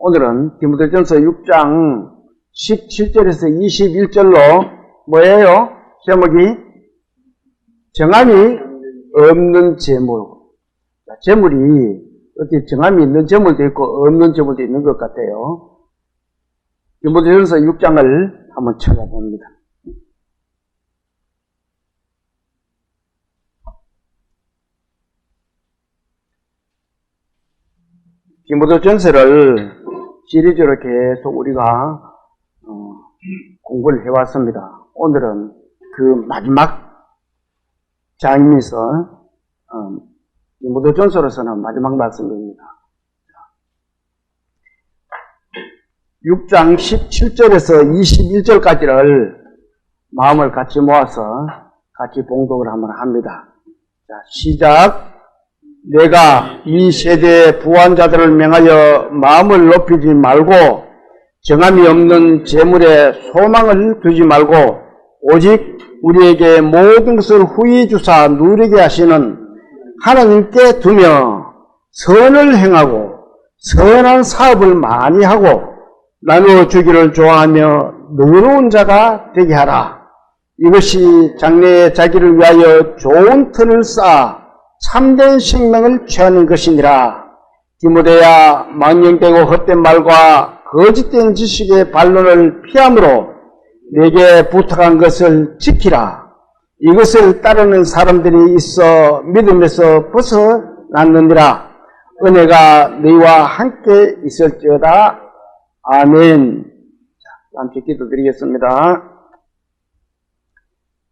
오늘은 디모데전서 6장 17절에서 21절로 뭐예요? 제목이 정함이 없는 재물. 재물이 어떻게 정함이 있는 재물도 있고 없는 재물도 있는 것 같아요. 디모데전서 6장을 한번 찾아봅니다. 디모데전서를 시리즈로 계속 우리가 공부를 해왔습니다. 오늘은 그 마지막 장에서 디모데전서로서는 마지막 말씀입니다. 6장 17절에서 21절까지를 마음을 같이 모아서 같이 봉독을 한번 합니다. 자, 시작. 내가 이 세대의 부한자들을 명하여 마음을 높이지 말고 정함이 없는 재물에 소망을 두지 말고 오직 우리에게 모든 것을 후히 주사 누리게 하시는 하나님께 두며 선을 행하고 선한 사업을 많이 하고 나누어 주기를 좋아하며 너그러운 자가 되게 하라. 이것이 장래에 자기를 위하여 좋은 틀을 쌓아 참된 생명을 취하는 것이니라. 디모데야, 망령되고 헛된 말과 거짓된 지식의 반론을 피함으로 내게 부탁한 것을 지키라. 이것을 따르는 사람들이 있어 믿음에서 벗어났느니라. 은혜가 너희와 함께 있을지어다. 아멘. 자, 함께 기도드리겠습니다.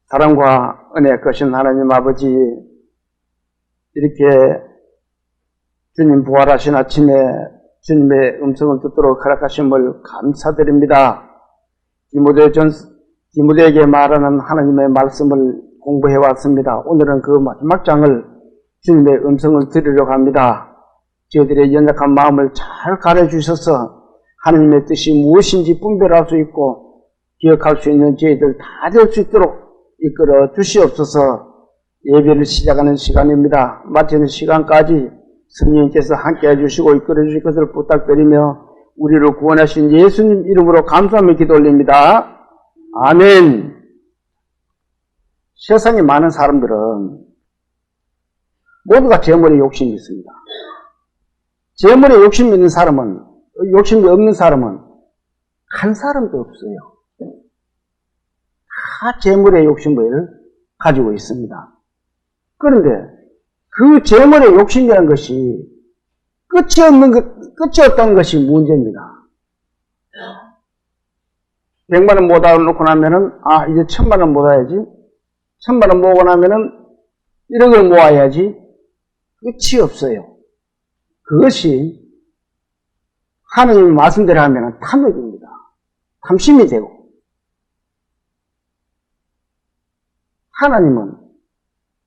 사랑과 은혜 크신 하나님 아버지, 이렇게 주님 부활하신 아침에 주님의 음성을 듣도록 허락하심을 감사드립니다. 디모데에게 말하는 하나님의 말씀을 공부해 왔습니다. 오늘은 그 마지막 장을 주님의 음성을 들으려고 합니다. 저희들의 연약한 마음을 잘 가르쳐 주셔서 하나님의 뜻이 무엇인지 분별할 수 있고 기억할 수 있는 저희들 다 될 수 있도록 이끌어 주시옵소서. 예배를 시작하는 시간입니다. 마치는 시간까지 성령님께서 함께 해주시고 이끌어 주실 것을 부탁드리며 우리를 구원하신 예수님 이름으로 감사하며 기도 올립니다. 아멘. 세상에 많은 사람들은 모두가 재물에 욕심이 있습니다. 재물에 욕심이 있는 사람은, 욕심이 없는 사람은 한 사람도 없어요. 다 재물의 욕심을 가지고 있습니다. 그런데 그 재물의 욕심이라는 것이 끝이 없다는 것이 문제입니다. 100만 원 모아 놓고 나면은, 이제 1000만 원 모아야지. 1000만 원 모으고 나면은 1억을 모아야지. 끝이 없어요. 그것이 하느님의 말씀대로 하면은 탐욕입니다. 탐심이 되고. 하나님은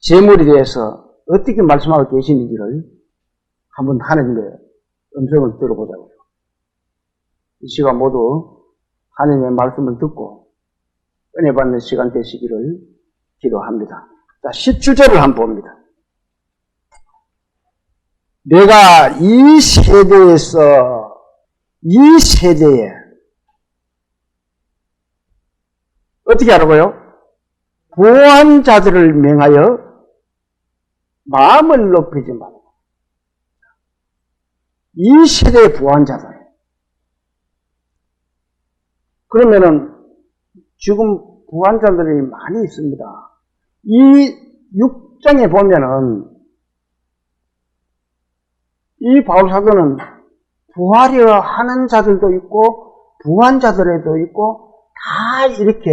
재물에 대해서 어떻게 말씀하고 계시는지를 한번 하나님의 음성을 들어보자고요. 이 시간 모두 하나님의 말씀을 듣고 은혜 받는 시간 되시기를 기도합니다. 자, 17절을 한번 봅니다. 내가 이 세대에 어떻게 하라고요? 부한 자들을 명하여 마음을 높이지 말고. 이 세대의 부한 자들. 그러면은 지금 부한 자들이 많이 있습니다. 이 6장에 보면은 이 바울사도는 부하려 하는 자들도 있고 부한 자들에도 있고 다 이렇게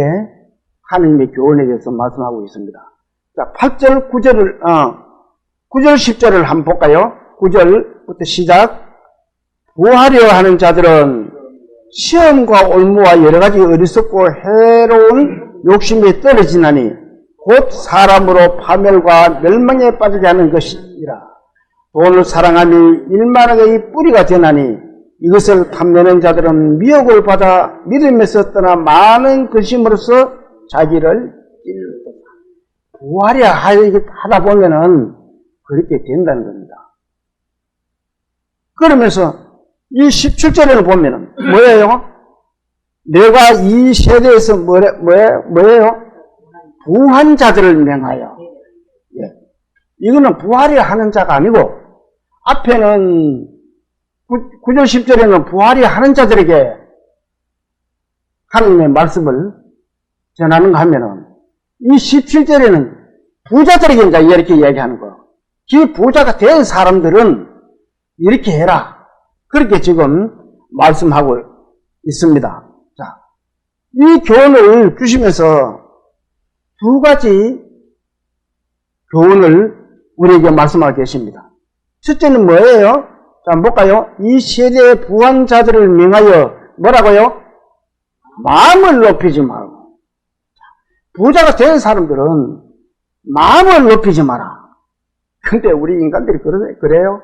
하나님의 교훈에 대해서 말씀하고 있습니다. 자, 8절, 9절을 9절, 10절을 한번 볼까요? 9절부터 시작. 부하려 하는 자들은 시험과 올무와 여러 가지 어리석고 해로운 욕심에 떨어지나니 곧 사람으로 파멸과 멸망에 빠지게 하는 것이라. 돈을 사랑함이 일만하게 뿌리가 되나니 이것을 탐내는 자들은 미혹을 받아 믿음에서 떠나 많은 근심으로써 자기를 찔렀다. 부하려 하다 보면은 그렇게 된다는 겁니다. 그러면서 이 17절에는 보면은 뭐예요? 내가 이 세대에서 뭐예요? 부한 자들을 명하여. 예. 이거는 부활이라 하는 자가 아니고, 앞에는 9절 10절에는 부활이 하는 자들에게 하나님의 말씀을 전하는가 하면은, 이 17절에는 부자들에게 이제 이렇게 이야기하는 거예요. 그 부자가 된 사람들은 이렇게 해라. 그렇게 지금 말씀하고 있습니다. 자, 이 교훈을 주시면서 두 가지 교훈을 우리에게 말씀하고 계십니다. 첫째는 뭐예요? 자, 한번 볼까요? 이 세대의 부한 자들을 명하여 뭐라고요? 마음을 높이지 말고. 부자가 된 사람들은 마음을 높이지 마라. 근데 우리 인간들이 그래요?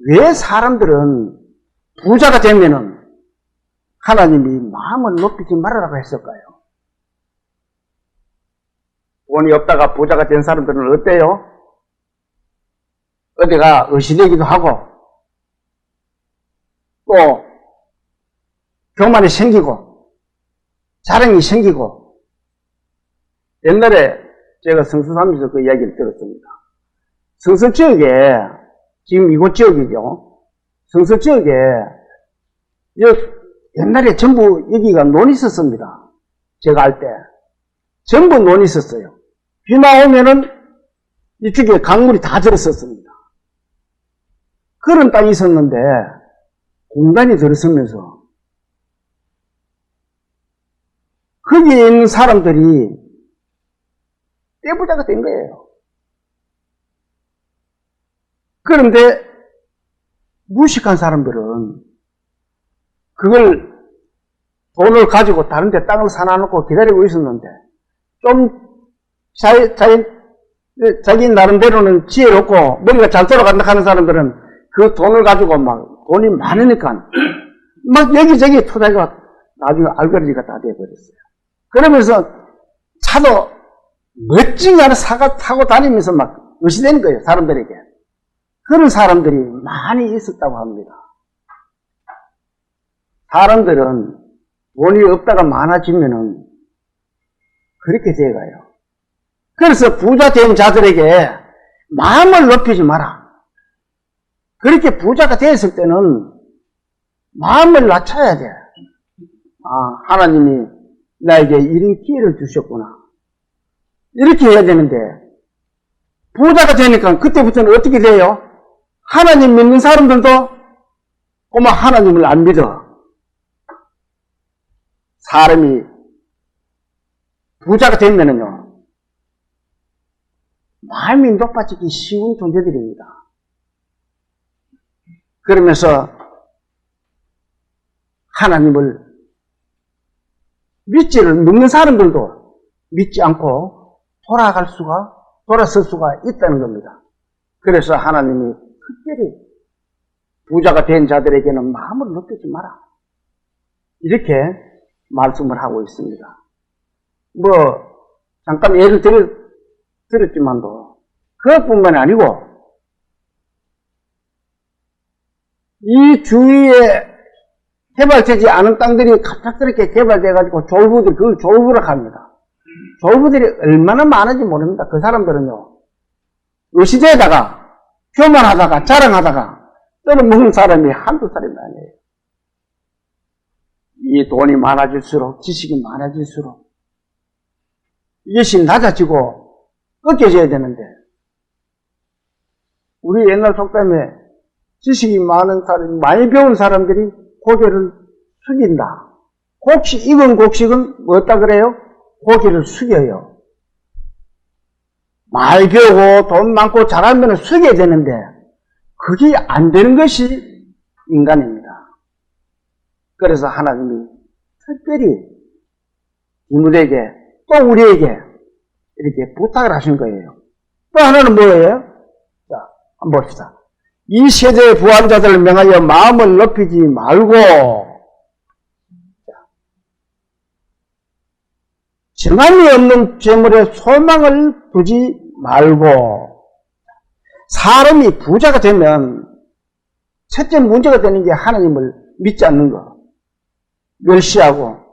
왜 사람들은 부자가 되면은 하나님이 마음을 높이지 말아라고 했을까요? 돈이 없다가 부자가 된 사람들은 어때요? 어디가 의심되기도 하고, 또 교만이 생기고, 자랑이 생기고. 옛날에 제가 성서삼에서 그 이야기를 들었습니다. 성서 지역에, 지금 이곳 지역이죠. 성서 지역에 옛날에 전부 여기가 논이 있었습니다. 제가 알 때 전부 논이 있었어요. 비만 오면은 이쪽에 강물이 다 들었었습니다. 그런 땅이 있었는데 공간이 들어서면서 거기에 있는 사람들이 떼부자가 된 거예요. 그런데 무식한 사람들은 그걸 돈을 가지고 다른 데 땅을 사놔놓고 기다리고 있었는데 좀 자기 나름대로는 지혜롭고 머리가 잘 돌아간다 하는 사람들은 그 돈을 가지고 막 돈이 많으니까 막 여기저기 투자가 나중에 알거리가 다 돼버렸어요. 그러면서 차도 멋진 거 하나 타고 다니면서 막 의시되는 거예요, 사람들에게. 그런 사람들이 많이 있었다고 합니다. 사람들은 돈이 없다가 많아지면은 그렇게 돼가요. 그래서 부자 된 자들에게 마음을 높이지 마라. 그렇게 부자가 됐을 때는 마음을 낮춰야 돼. 아, 하나님이 나에게 이런 기회를 주셨구나. 이렇게 해야 되는데, 부자가 되니까 그때부터는 어떻게 돼요? 하나님 믿는 사람들도 꼬마 하나님을 안 믿어. 사람이 부자가 되면은요, 마음이 높아지기 쉬운 존재들입니다. 그러면서 하나님을 믿는 사람들도 믿지 않고 돌아설 수가 있다는 겁니다. 그래서 하나님이 특별히 부자가 된 자들에게는 마음을 높이지 마라. 이렇게 말씀을 하고 있습니다. 잠깐 예를 들었지만도, 그것뿐만이 아니고, 이 주위에 개발되지 않은 땅들이 갑작스럽게 개발돼가지고 졸부들이 그걸 졸부라고 합니다. 졸부들이 얼마나 많은지 모릅니다. 그 사람들은요, 의시대에다가 교만하다가 자랑하다가 떨어먹는 사람이 한두 사람이 아니에요. 이 돈이 많아질수록, 지식이 많아질수록 이것이 낮아지고 꺾여져야 되는데, 우리 옛날 속담에 지식이 많은 사람, 많이 배운 사람들이 고개를 숙인다. 익은 곡식은 뭐였다 그래요? 고개를 숙여요. 많이 배우고 돈 많고 잘하면 숙여야 되는데 그게 안 되는 것이 인간입니다. 그래서 하나님이 특별히 디모데에게 또 우리에게 이렇게 부탁을 하신 거예요. 또 하나는 뭐예요? 자, 한번 봅시다. 이 세대의 부한 자들을 명하여 마음을 높이지 말고, 정함이 없는 재물에 소망을 두지 말고, 사람이 부자가 되면 첫째 문제가 되는 게 하나님을 믿지 않는 거, 멸시하고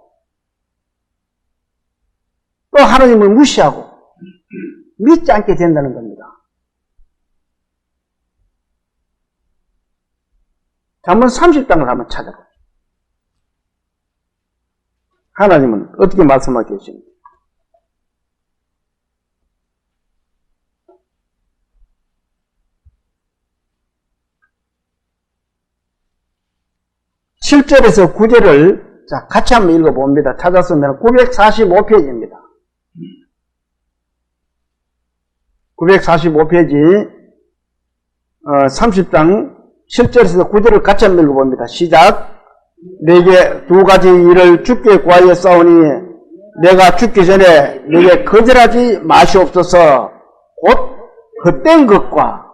또 하나님을 무시하고 믿지 않게 된다는 겁니다. 잠언 30장을 한번 찾아보죠. 하나님은 어떻게 말씀하고 계십니까? (7절에서) (9절을) 자, 같이 한번 읽어봅니다. 찾았으면 945페이지입니다. 945페이지 30장 7절에서 9절을 같이 한번 읽어봅니다. 시작. 내게 두 가지 일을 주께 구하여 싸우니 내가 죽기 전에 내게 거절하지 마시옵소서. 곧 헛된 것과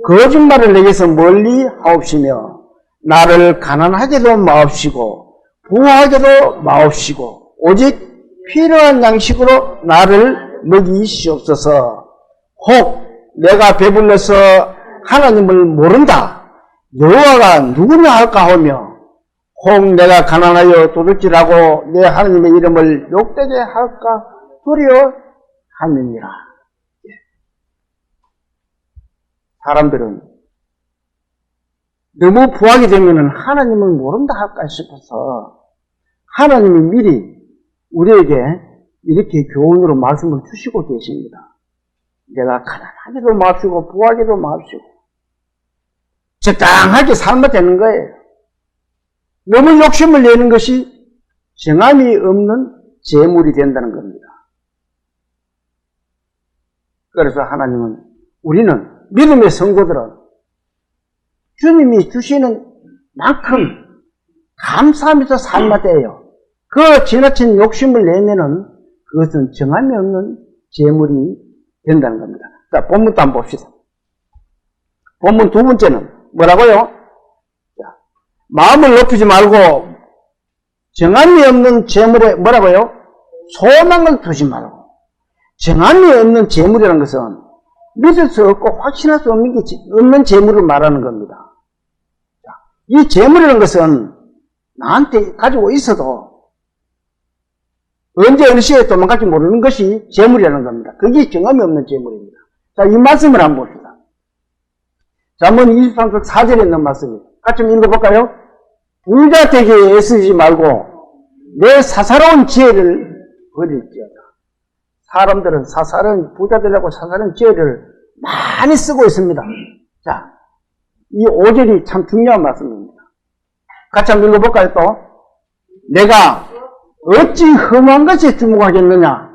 거짓말을 내게서 멀리 하옵시며 나를 가난하게도 마옵시고 부하게도 마옵시고 오직 필요한 양식으로 나를 먹이시옵소서. 혹 내가 배불러서 하나님을 모른다 여호와가 누구냐 할까 하며 혹 내가 가난하여 도둑질하고 내 하나님의 이름을 욕되게 할까 두려워함이니라. 사람들은 너무 부하게 되면 하나님을 모른다 할까 싶어서 하나님이 미리 우리에게 이렇게 교훈으로 말씀을 주시고 계십니다. 내가 가난하게도 마옵시고 부하게도 마옵시고 적당하게 살면 되는 거예요. 너무 욕심을 내는 것이 정함이 없는 재물이 된다는 겁니다. 그래서 하나님은 우리는 믿음의 성도들은 주님이 주시는 만큼 감사하면서 살아야 돼요. 그 지나친 욕심을 내면은 그것은 정함이 없는 재물이 된다는 겁니다. 자, 본문도 한번 봅시다. 본문 두 번째는 뭐라고요? 자, 마음을 높이지 말고 정함이 없는 재물에 뭐라고요? 소망을 두지 말고. 정함이 없는 재물이라는 것은 믿을 수 없고 확신할 수 없는 재물을 말하는 겁니다. 자, 이 재물이라는 것은 나한테 가지고 있어도 언제 어느 시에 도망갈지 모르는 것이 재물이라는 겁니다. 그게 정함이 없는 재물입니다. 자, 이 말씀을 한번 봅시다. 잠언 23장 4절에 있는 말씀입니다. 같이 좀 읽어볼까요? 부자 되게 애쓰지 말고 내 사사로운 지혜를 버릴지어다. 사람들은 부자 되려고 사사로운 지혜를 많이 쓰고 있습니다. 자, 이 5절이 참 중요한 말씀입니다. 같이 한번 읽어볼까요, 또? 내가 어찌 험한 것에 주목하겠느냐?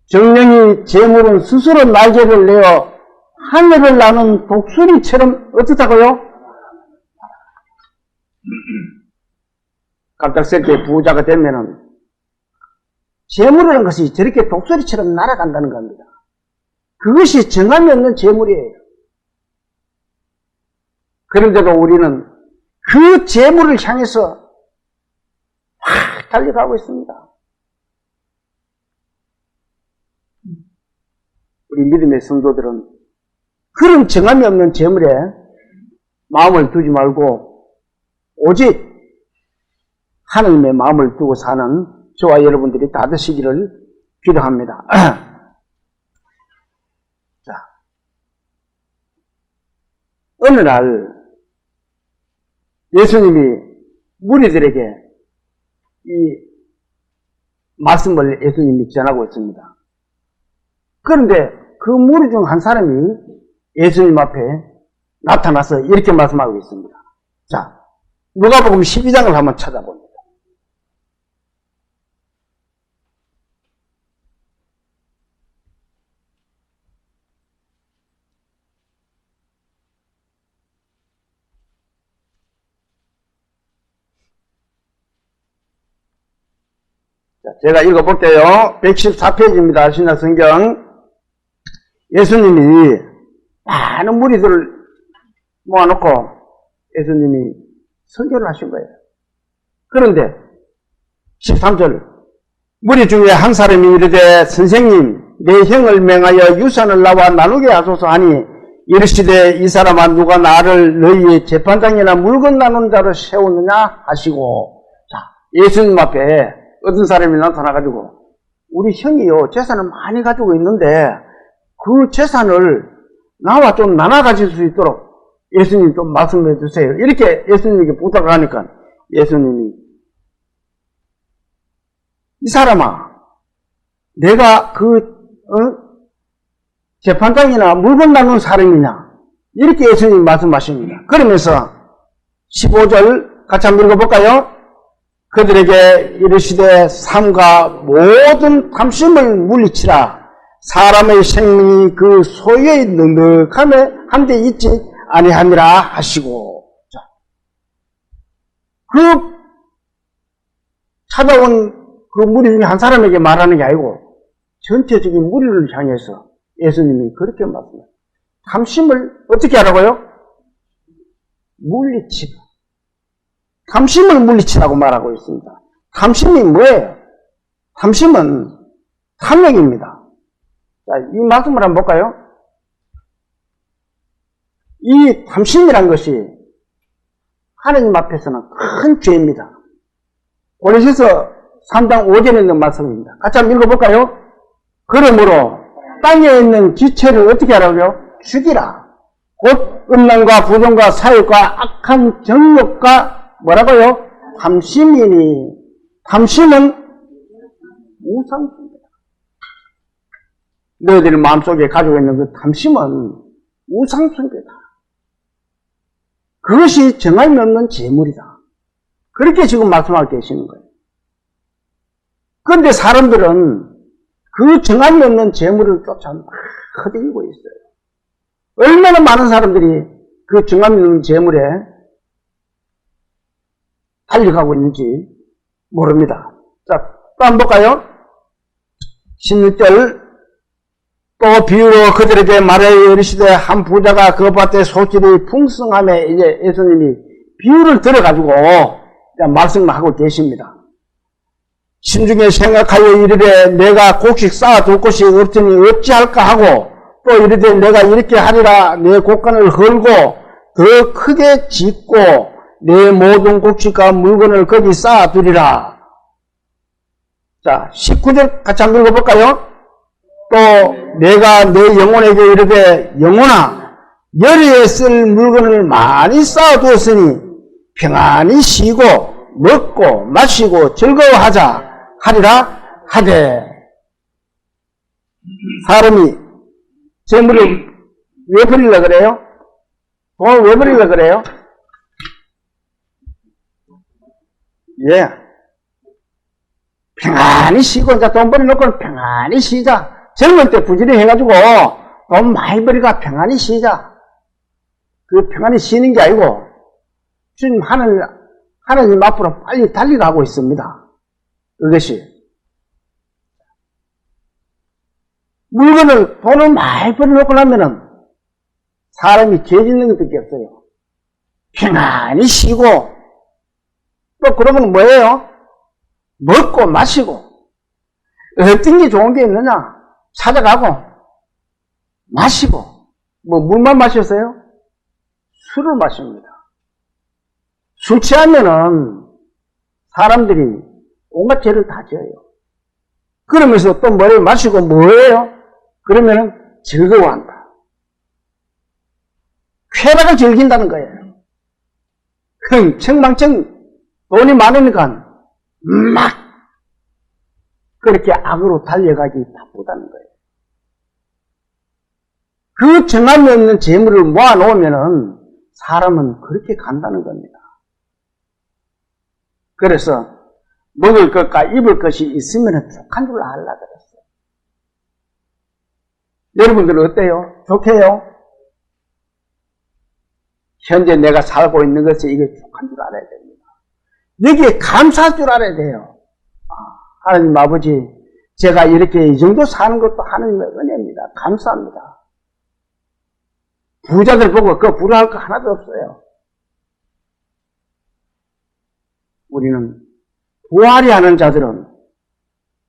정령이 재물은 스스로 날개를 내어 하늘을 나는 독수리처럼 어떻다고요? 갑작스럽게 부자가 되면은 재물이라는 것이 저렇게 독수리처럼 날아간다는 겁니다. 그것이 정함이 없는 재물이에요. 그런데도 우리는 그 재물을 향해서 확 달려가고 있습니다. 우리 믿음의 성도들은 그런 정함이 없는 재물에 마음을 두지 말고 오직 하나님의 마음을 두고 사는 저와 여러분들이 다 되시기를 기도합니다. 자, 어느 날 예수님이 무리들에게 이 말씀을 예수님이 전하고 있습니다. 그런데 그 무리 중 한 사람이 예수님 앞에 나타나서 이렇게 말씀하고 있습니다. 자, 누가복음 12장을 한번 찾아봅니다. 자, 제가 읽어볼게요. 114페이지입니다. 신약성경. 예수님이 많은 무리들을 모아놓고 예수님이 설교를 하신 거예요. 그런데 13절 무리 중에 한 사람이 이르되 선생님 내 형을 맹하여 유산을 나와 나누게 하소서 하니 이르시되 이 사람아 누가 나를 너희의 재판장이나 물건 나눈 자로 세우느냐 하시고, 자, 예수님 앞에 어떤 사람이 나타나가지고 우리 형이요 재산을 많이 가지고 있는데 그 재산을 나와 좀 나눠 가질 수 있도록 예수님 좀 말씀해 주세요. 이렇게 예수님에게 부탁을 하니까 예수님이 이 사람아 내가 재판장이나 물건 나눈 사람이냐 이렇게 예수님이 말씀하십니다. 그러면서 15절 같이 한번 읽어볼까요? 그들에게 이르시되 삼가 모든 탐심을 물리치라. 사람의 생명이 그 소유의 넉넉함에 한데 있지 아니함이라 하시고. 자, 그 찾아온 그 무리 중에 한 사람에게 말하는 게 아니고 전체적인 무리를 향해서 예수님이 그렇게 말씀해요. 탐심을 어떻게 하라고요? 물리치라. 탐심을 물리치라고 말하고 있습니다. 탐심이 뭐예요? 탐심은 탐욕입니다. 자, 이 말씀을 한번 볼까요? 이 탐심이란 것이 하나님 앞에서는 큰 죄입니다. 고린도서 3장 5절에 있는 말씀입니다. 같이 한번 읽어볼까요? 그러므로 땅에 있는 지체를 어떻게 하라고요? 죽이라. 곧 음란과 부정과 사욕과 악한 정욕과 뭐라고요? 탐심이니. 탐심은 우상숭배다. 너희들 마음속에 가지고 있는 그 탐심은 우상숭배다. 그것이 정함이 없는 재물이다. 그렇게 지금 말씀하고 계시는 거예요. 그런데 사람들은 그 정함이 없는 재물을 쫓아 허들고 있어요. 얼마나 많은 사람들이 그 정함이 없는 재물에 달려가고 있는지 모릅니다. 자, 또 한번 볼까요? 16절 또 비유로 그들에게 말하여 이르시되 한 부자가 그 밭에 소질이 풍성함에 이제 예수님이 비유를 들어가지고 말씀을 하고 계십니다. 심중에 생각하여 이르되 내가 곡식 쌓아둘 곳이 없으니 어찌할까 하고 또 이르되 내가 이렇게 하리라 내 곡간을 헐고 더 크게 짓고 내 모든 곡식과 물건을 거기 쌓아두리라. 자, 19절 같이 한번 읽어볼까요? 또 내가 내 영혼에게 이르되 영혼아 열의에 쓸 물건을 많이 쌓아두었으니 평안히 쉬고 먹고 마시고 즐거워하자 하리라 하되. 사람이 재물을 왜 버리려고 그래요? 돈을 왜 버리려고 그래요? 예. 평안히 쉬고, 이제 돈 버려놓고 평안히 쉬자. 젊을 때 부지런해가지고 돈 많이 버리가 평안히 쉬자. 그 평안히 쉬는 게 아니고, 지금 하나님 앞으로 빨리 달려가고 있습니다. 그것이. 돈을 많이 버려놓고 나면은 사람이 죄 짓는 것밖에 없어요. 평안히 쉬고, 또 그러면 뭐예요? 먹고 마시고 어떤 게 좋은 게 있느냐? 찾아가고 마시고 뭐 물만 마셨어요? 술을 마십니다. 술 취하면은 사람들이 온갖 죄를 다 지어요. 그러면서 또 뭐를 마시고 뭐예요? 그러면은 즐거워한다. 쾌락을 즐긴다는 거예요. 흥청망청 돈이 많으니까 막 그렇게 악으로 달려가기 바쁘다는 거예요. 그 정함이 없는 재물을 모아놓으면은 사람은 그렇게 간다는 겁니다. 그래서 먹을 것과 입을 것이 있으면 족한 줄 알라 그랬어요. 여러분들은 어때요? 좋게요? 현재 내가 살고 있는 것이 이게 족한 줄 알아야 됩니다. 여기에 감사할 줄 알아야 돼요. 하나님 아버지, 제가 이렇게 이 정도 사는 것도 하나님의 은혜입니다. 감사합니다. 부자들 보고 그 부러워할 거 하나도 없어요. 우리는 부활이 하는 자들은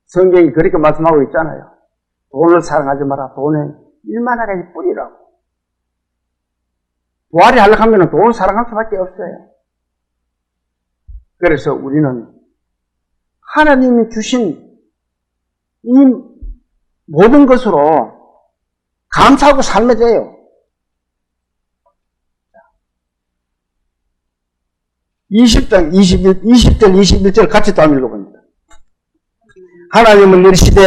성경이 그렇게 말씀하고 있잖아요. 돈을 사랑하지 마라. 돈에 일만하게 뿌리라고. 부활이 하려고 하면 돈을 사랑할 수밖에 없어요. 그래서 우리는 하나님이 주신 이 모든 것으로 감사하고 살면 돼요. 20절, 21절 같이 또 한번 읽어봅니다. 하나님은 이르시되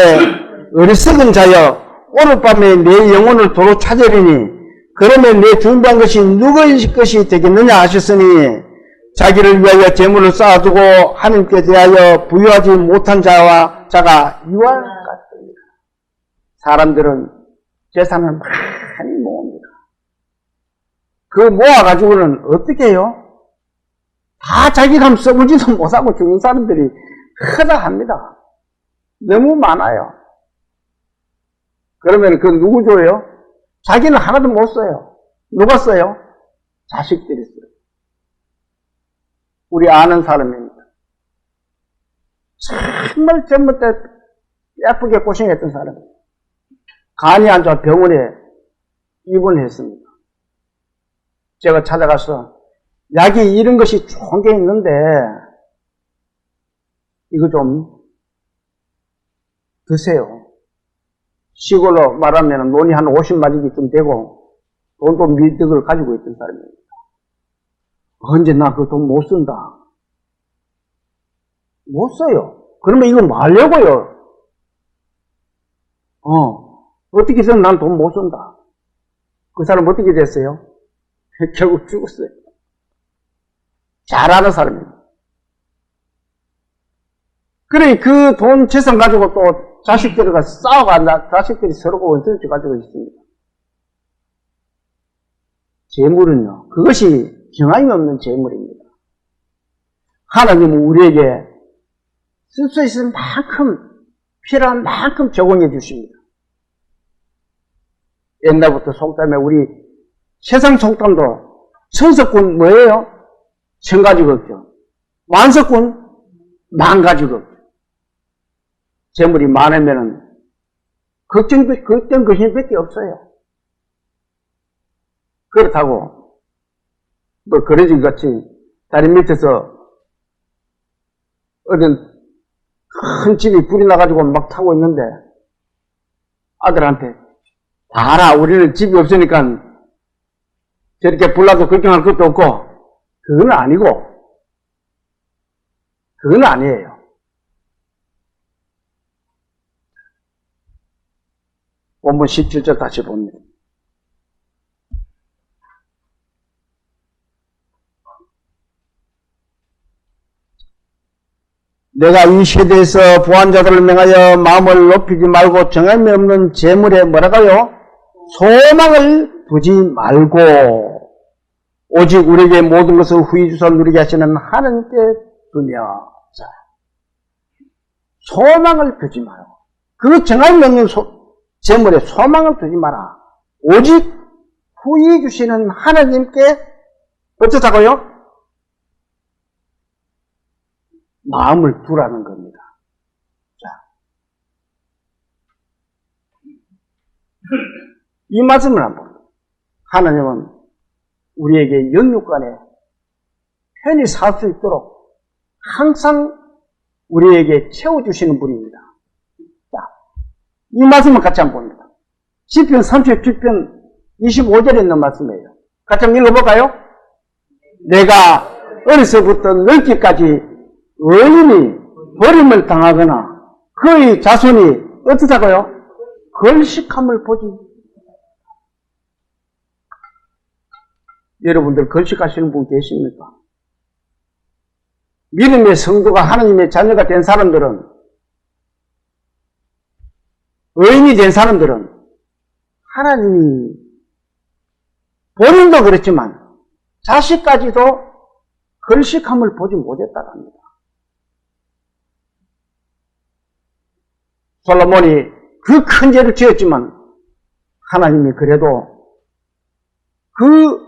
어리석은 자여 오늘 밤에 내 영혼을 도로 찾으리니 그러면 내 준비한 것이 누구의 것이 되겠느냐 하셨으니 자기를 위하여 재물을 쌓아두고 하나님께 대하여 부유하지 못한 자가 이와 같습니다. 사람들은 재산을 많이 모읍니다. 그 모아가지고는 어떻게 해요? 다 자기가 하면 써보지도 못하고 죽는 사람들이 허다합니다. 너무 많아요. 그러면 그 누구 줘요? 자기는 하나도 못 써요. 누가 써요? 자식들이 써요. 우리 아는 사람입니다. 정말 젊을 때 예쁘게 고생했던 사람이에요. 간이 안 좋아 병원에 입원했습니다. 제가 찾아가서 약이 이런 것이 좋은 게 있는데 이거 좀 드세요. 시골로 말하면 논이 한 50마리쯤 되고 돈도 밀떡을 가지고 있던 사람입니다. 언제 나 그 돈 못 쓴다. 못 써요. 그러면 이거 뭐 하려고요? 어떻게 해서 난 돈 못 쓴다. 그 사람 어떻게 됐어요? 결국 죽었어요. 잘 아는 사람입니다. 그래, 그 돈 재산 가지고 또 자식들과 싸워간다. 자식들이 서로 원수를 가지고 있습니다. 재물은요, 그것이 경함이 없는 재물입니다. 하나님은 우리에게 쓸 수 있을 만큼, 필요한 만큼 제공해 주십니다. 옛날부터 속담에 우리 세상 속담도 천석군 뭐예요? 천가지 걱정. 만석군 만가지 걱정. 재물이 많으면은 걱정 것밖에 없어요. 그렇다고 뭐 그러진 같이 다리 밑에서 어떤 큰 집이 불이 나가지고 막 타고 있는데 아들한테 봐라 우리는 집이 없으니까 저렇게 불나도 걱정할 것도 없고 그건 아니고 그건 아니에요. 본문 17절 다시 봅니다. 내가 이 세대에서 부한 자들을 명하여 마음을 높이지 말고 정함이 없는 재물에 뭐라고요? 소망을 두지 말고 오직 우리에게 모든 것을 후히 주사 누리게 하시는 하나님께 두며 자, 소망을 두지 마요. 그 정함이 없는 재물에 소망을 두지 마라. 오직 후히 주시는 하나님께 어쩌자고요? 마음을 두라는 겁니다. 자, 이 말씀을 한번 봅니다. 하나님은 우리에게 영육간에 편히 살 수 있도록 항상 우리에게 채워주시는 분입니다. 자, 이 말씀을 같이 한번 봅니다. 시편 37편 25절에 있는 말씀이에요. 같이 한번 읽어볼까요? 내가 어려서부터 늙기까지 의인이 버림을 당하거나 그의 자손이 어떻다고요? 걸식함을 보지. 여러분들 걸식하시는 분 계십니까? 믿음의 성도가 하나님의 자녀가 된 사람들은 의인이 된 사람들은 하나님이 본인도 그렇지만 자식까지도 걸식함을 보지 못했다고 합니다. 솔로몬이 그 큰 죄를 지었지만 하나님이 그래도 그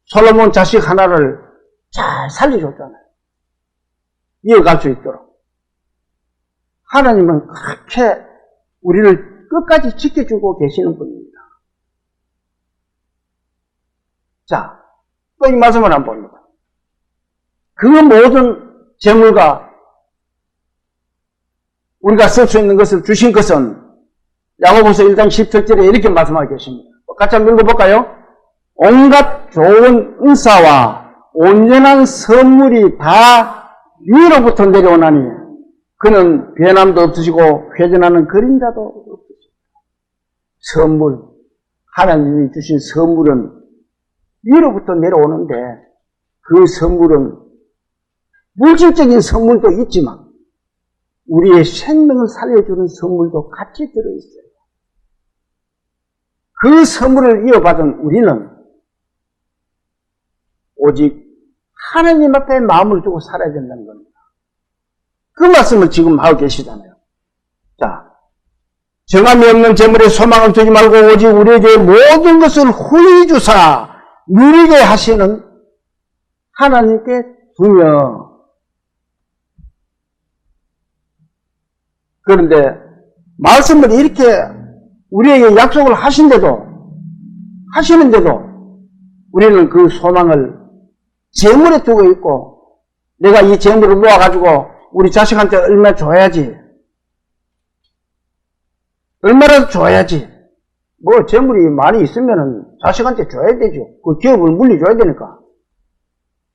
솔로몬 자식 하나를 잘 살려줬잖아요. 이어갈 수 있도록. 하나님은 그렇게 우리를 끝까지 지켜주고 계시는 분입니다. 자, 또 이 말씀을 한번 봅니다. 그 모든 재물과 우리가 쓸 수 있는 것을 주신 것은 야고보서 1장 17절에 이렇게 말씀하고 계십니다. 같이 한번 읽어볼까요? 온갖 좋은 은사와 온전한 선물이 다 위로부터 내려오나니 그는 변함도 없으시고 회전하는 그림자도 없으시고. 선물, 하나님이 주신 선물은 위로부터 내려오는데 그 선물은 물질적인 선물도 있지만 우리의 생명을 살려주는 선물도 같이 들어있어요. 그 선물을 이어받은 우리는 오직 하나님 앞에 마음을 두고 살아야 된다는 겁니다. 그 말씀을 지금 하고 계시잖아요. 자, 정함이 없는 재물에 소망을 두지 말고 오직 우리에게 모든 것을 후히 주사 누리게 하시는 하나님께 두며. 그런데 말씀을 이렇게 우리에게 약속을 하시는데도 우리는 그 소망을 재물에 두고 있고, 내가 이 재물을 모아가지고 우리 자식한테 얼마 줘야지, 얼마라도 줘야지. 뭐 재물이 많이 있으면은 자식한테 줘야 되죠. 그 기업을 물려줘야 되니까.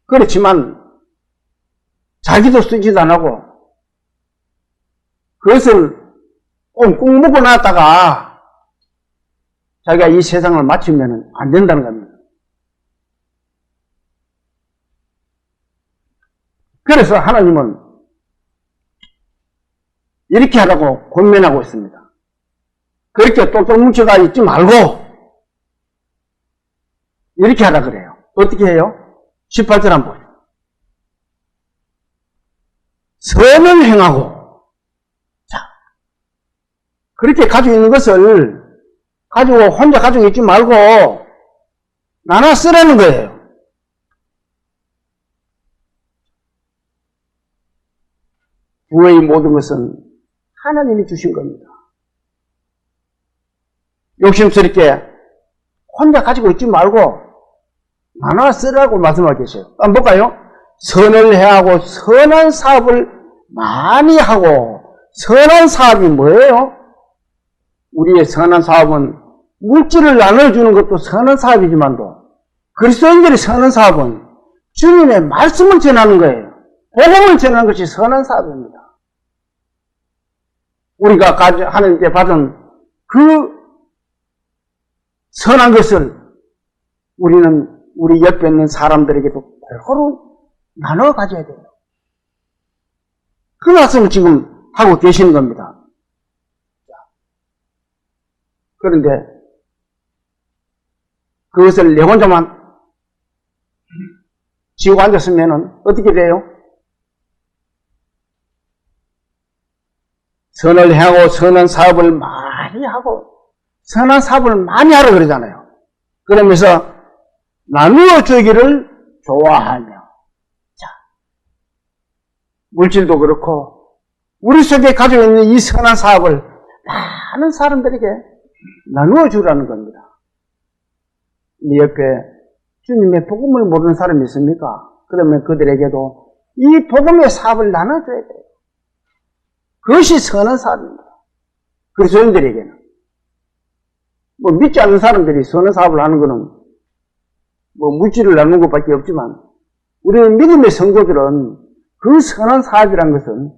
그렇지만 자기도 쓰지도 안 하고 그것을 꽁꽁 묶어 놨다가 자기가 이 세상을 마치면 안 된다는 겁니다. 그래서 하나님은 이렇게 하라고 권면하고 있습니다. 그렇게 똘똘 뭉쳐가 있지 말고 이렇게 하라 그래요. 어떻게 해요? 18절 한번 보세요. 선을 행하고, 자, 그렇게 가지고 있는 것을 가지고 혼자 가지고 있지 말고 나눠 쓰라는 거예요. 부의 모든 것은 하나님이 주신 겁니다. 욕심스럽게 혼자 가지고 있지 말고 나눠 쓰라고 말씀하고 계세요. 한번 볼까요? 선을 해하고 선한 사업을 많이 하고. 선한 사업이 뭐예요? 우리의 선한 사업은 물질을 나눠주는 것도 선한 사업이지만도 그리스도인들의 선한 사업은 주님의 말씀을 전하는 거예요. 복음을 전하는 것이 선한 사업입니다. 우리가 하나님께 받은 그 선한 것을 우리는 우리 옆에 있는 사람들에게도 골고루 나눠 가져야 돼요. 그 말씀을 지금 하고 계시는 겁니다. 그런데 그것을 내 혼자만 지고 앉았으면 어떻게 돼요? 선을 행하고 선한 사업을 많이 하고 선한 사업을 많이 하라 그러잖아요. 그러면서 나누어 주기를 좋아하며. 자, 물질도 그렇고 우리 속에 가지고 있는 이 선한 사업을 많은 사람들에게 나누어 주라는 겁니다. 네 옆에 주님의 복음을 모르는 사람이 있습니까? 그러면 그들에게도 이 복음의 사업을 나눠줘야 돼요. 그것이 선한 사업입니다. 그리스도인들에게는. 뭐 믿지 않는 사람들이 선한 사업을 하는 것은 뭐 물질을 나누는 것밖에 없지만 우리는 믿음의 성도들은 그 선한 사업이란 것은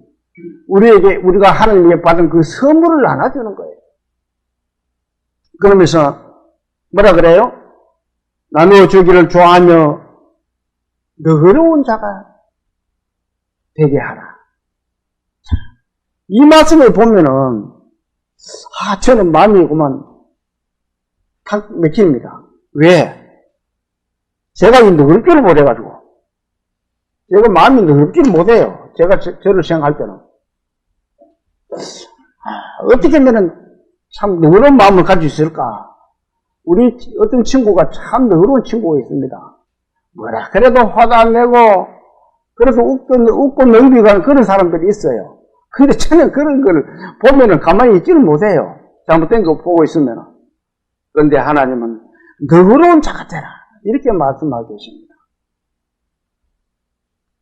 우리가 하나님께 받은 그 선물을 나눠주는 거예요. 그러면서 뭐라 그래요? 나누어 주기를 좋아하며 너그러운 자가 되게 하라. 이 말씀을 보면은 저는 마음이 그만 탁 맥힙니다. 왜? 제가 이 너그럽지를 못해가지고. 제가 마음이 너그럽지를 못해요. 제가 저를 생각할 때는. 어떻게 하면은 참 너그러운 마음을 가지고 있을까? 우리 어떤 친구가 참 너그러운 친구가 있습니다. 뭐라 그래도 화도 안 내고, 그래서 웃고 넘기가는 그런 사람들이 있어요. 근데 저는 그런 걸 보면은 가만히 있지를 못해요. 잘못된 거 보고 있으면. 그런데 하나님은 너그러운 자가 되라. 이렇게 말씀하고 계십니다.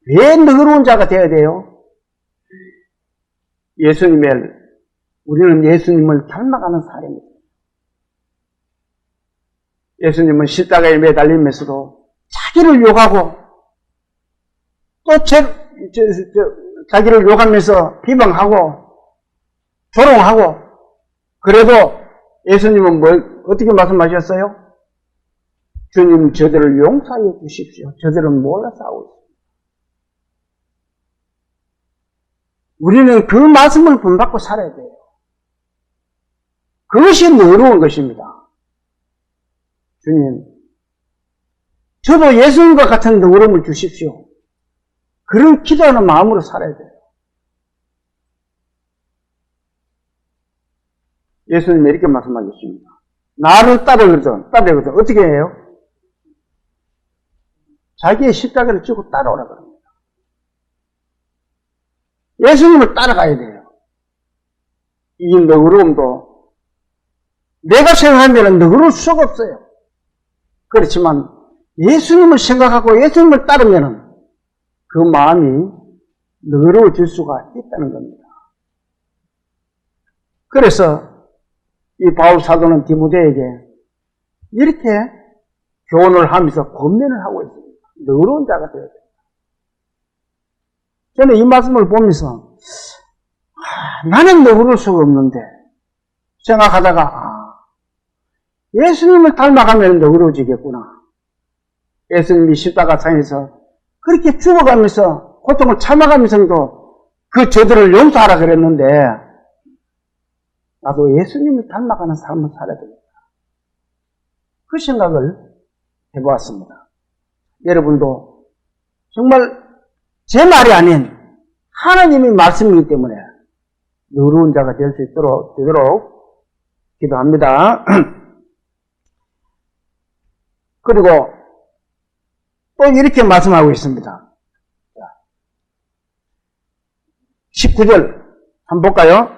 왜 너그러운 자가 되어야 돼요? 우리는 예수님을 닮아가는 사람입니다. 예수님은 십자가에 매달리면서도 자기를 욕하고 또 자기를 욕하면서 비방하고 조롱하고, 그래도 예수님은 어떻게 말씀하셨어요? 주님, 저들을 용서해 주십시오. 저들은 몰라서 하고 있습니다. 우리는 그 말씀을 본받고 살아야 돼요. 그것이 너그러운 것입니다. 주님, 저도 예수님과 같은 너그러움을 주십시오. 그런 기도하는 마음으로 살아야 돼요. 예수님이 이렇게 말씀하셨습니다. 나를 따르거든 어떻게 해요? 자기의 십자가를 지고 따라오라 그럽니다. 예수님을 따라가야 돼요. 이 너그러움도 내가 생각하면 너그러울 수가 없어요. 그렇지만 예수님을 생각하고 예수님을 따르면 그 마음이 너그러워질 수가 있다는 겁니다. 그래서 이 바울 사도는 디모데에게 이렇게 교훈을 하면서 권면을 하고 있습니다. 너그러운 자가 되어야 됩니다. 저는 이 말씀을 보면서 나는 너그러울 수가 없는데 생각하다가 예수님을 닮아가면 너그러워지겠구나. 예수님이 십자가상에서 그렇게 죽어가면서 고통을 참아가면서도 그 저들을 용서하라 그랬는데 나도 예수님을 닮아가는 삶을 살아야 됩니다. 그 생각을 해보았습니다. 여러분도 정말 제 말이 아닌 하나님의 말씀이기 때문에 너그러운 자가 될 수 되도록 기도합니다. 그리고 또 이렇게 말씀하고 있습니다. 19절 한번 볼까요?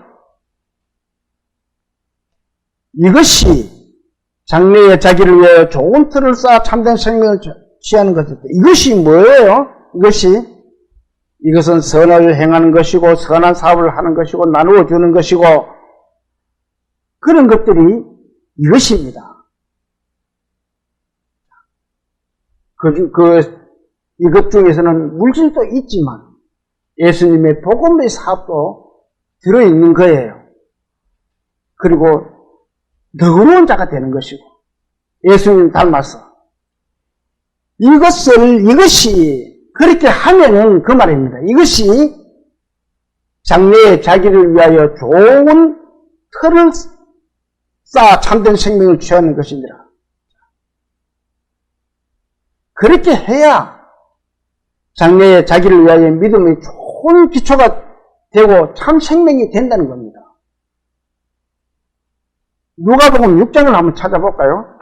이것이 장래에 자기를 위하여 좋은 틀을 쌓아 참된 생명을 취하는 것이다. 이것이 뭐예요? 이것은 선을 행하는 것이고 선한 사업을 하는 것이고 나누어 주는 것이고 그런 것들이 이것입니다. 이것 중에서는 물질도 있지만 예수님의 복음의 사업도 들어있는 거예요. 그리고 너그러운 자가 되는 것이고 예수님 닮아서 이것이 그렇게 하면은 그 말입니다. 이것이 장래에 자기를 위하여 좋은 틀을 쌓아 참된 생명을 취하는 것입니다. 그렇게 해야 장래에 자기를 위하여 믿음의 좋은 기초가 되고 참 생명이 된다는 겁니다. 누가복음 6장을 한번 찾아볼까요?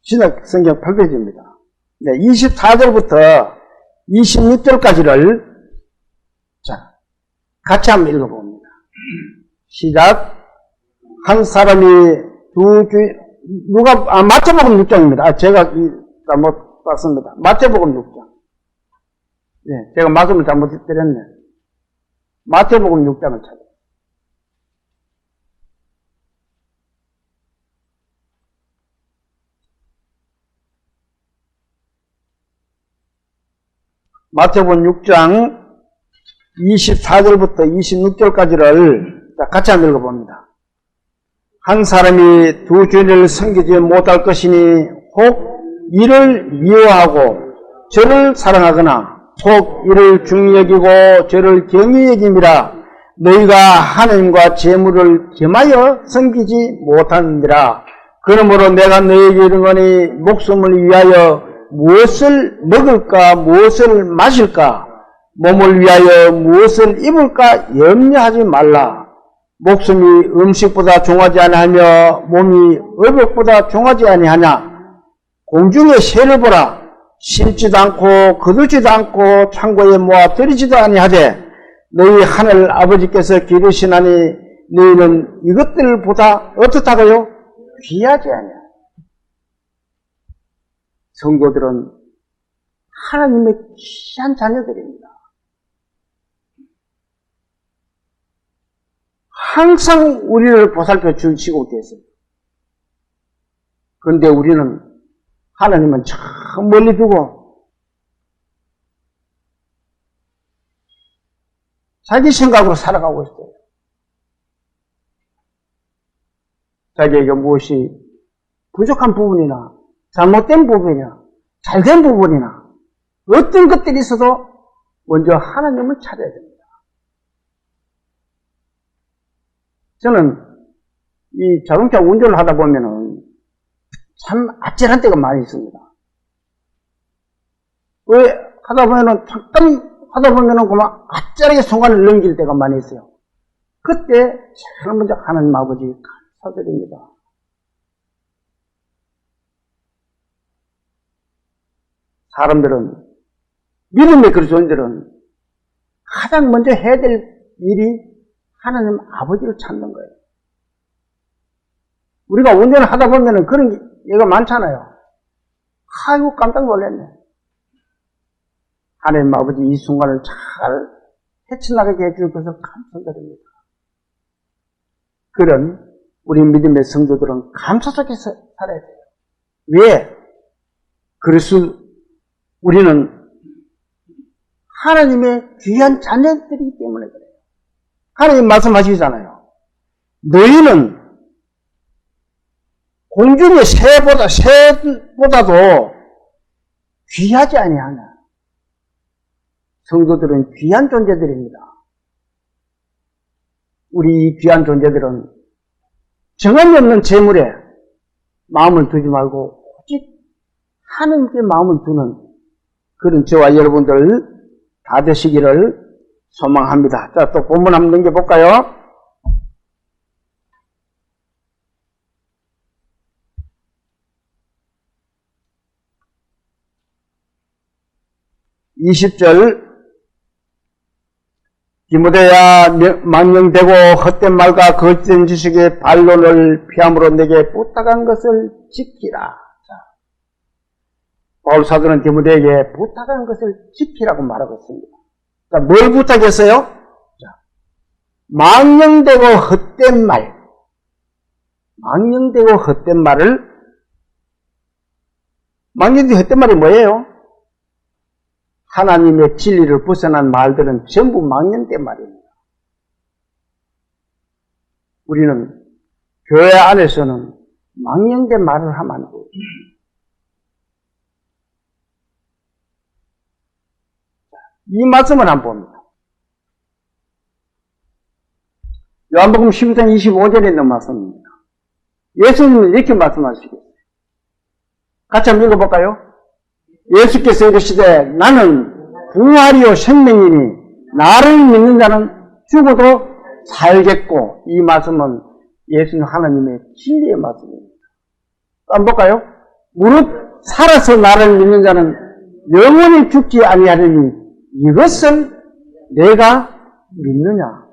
신약 성경 8페이지입니다. 네, 24절부터 26절까지를 같이 한번 읽어봅니다. 시작. 한 사람이 마태복음 6장입니다. 제가 잘못 봤습니다. 마태복음 6장. 네, 제가 말씀을 잘못 드렸네. 마태복음 6장을 찾아요. 마태복음 6장 24절부터 26절까지를 같이 한번 읽어봅니다. 한 사람이 두 주인을 섬기지 못할 것이니 혹 이를 미워하고 저를 사랑하거나 혹 이를 중히 여기고 저를 경히 여김이라. 너희가 하나님과 재물을 겸하여 섬기지 못하느니라. 그러므로 내가 너희에게 이르노니 목숨을 위하여 무엇을 먹을까 무엇을 마실까 몸을 위하여 무엇을 입을까 염려하지 말라. 목숨이 음식보다 종하지 아니하며 몸이 의복보다 종하지 아니하냐. 공중의 새를 보라. 심지도 않고 거두지도 않고 창고에 모아 들이지도 아니하되 너희 하늘 아버지께서 기르시나니 너희는 이것들보다 어떻다고요? 귀하지 아니야. 성도들은 하나님의 귀한 자녀들입니다. 항상 우리를 보살펴 주시고 계세요. 그런데 우리는 하나님은 저 멀리 두고 자기 생각으로 살아가고 있어요. 자기에게 무엇이 부족한 부분이나 잘못된 부분이나 잘된 부분이나 어떤 것들이 있어도 먼저 하나님을 찾아야 됩니다. 저는 이 자동차 운전을 하다 보면은 참 아찔한 때가 많이 있습니다. 왜 하다 보면은 잠깐 하다 보면은 그만 아찔하게 순간을 넘길 때가 많이 있어요. 그때 제일 먼저 하나님 아버지 감사드립니다. 사람들은 믿음의 그리스도인들은 가장 먼저 해야 될 일이 하나님 아버지를 찾는 거예요. 우리가 운전을 하다 보면은 그런 얘가 많잖아요. 아이고 깜짝 놀랐네. 하나님 아버지 이 순간을 잘 헤쳐나가게 해줄 것을 감사드립니다. 그런 우리 믿음의 성도들은 감사 속에서 살아야 돼요. 왜? 그래서 우리는 하나님의 귀한 자녀들이기 때문에 그래요. 하나님 말씀하시잖아요. 너희는 공중의 새보다도 귀하지 아니하냐. 성도들은 귀한 존재들입니다. 우리 이 귀한 존재들은 정함이 없는 재물에 마음을 두지 말고 오직 하나님께 마음을 두는 그런 저와 여러분들 다 되시기를 소망합니다. 자, 또 본문 한번 넘겨볼까요? (20절) 디모데야 망령되고 헛된 말과 거짓된 지식의 반론을 피함으로 내게 부탁한 것을 지키라. 바울 사도는 디모데에게 부탁한 것을 지키라고 말하고 있습니다. 자, 뭘 부탁했어요? 자, 망령되고 헛된 말. 망령되고 헛된 말을, 망령되고 헛된 말이 뭐예요? 하나님의 진리를 벗어난 말들은 전부 망령된 말입니다. 우리는 교회 안에서는 망령된 말을 하면 안 돼요. 이 말씀을 한번 봅니다. 요한복음 12장 25절에 있는 말씀입니다. 예수님은 이렇게 말씀하시고 같이 한번 읽어볼까요? 예수께서 이르시되 나는 부활이요 생명이니 나를 믿는 자는 죽어도 살겠고, 이 말씀은 예수님 하나님의 진리의 말씀입니다. 한번 볼까요? 무릇 살아서 나를 믿는 자는 영원히 죽지 아니하리니 이것을 내가 믿느냐?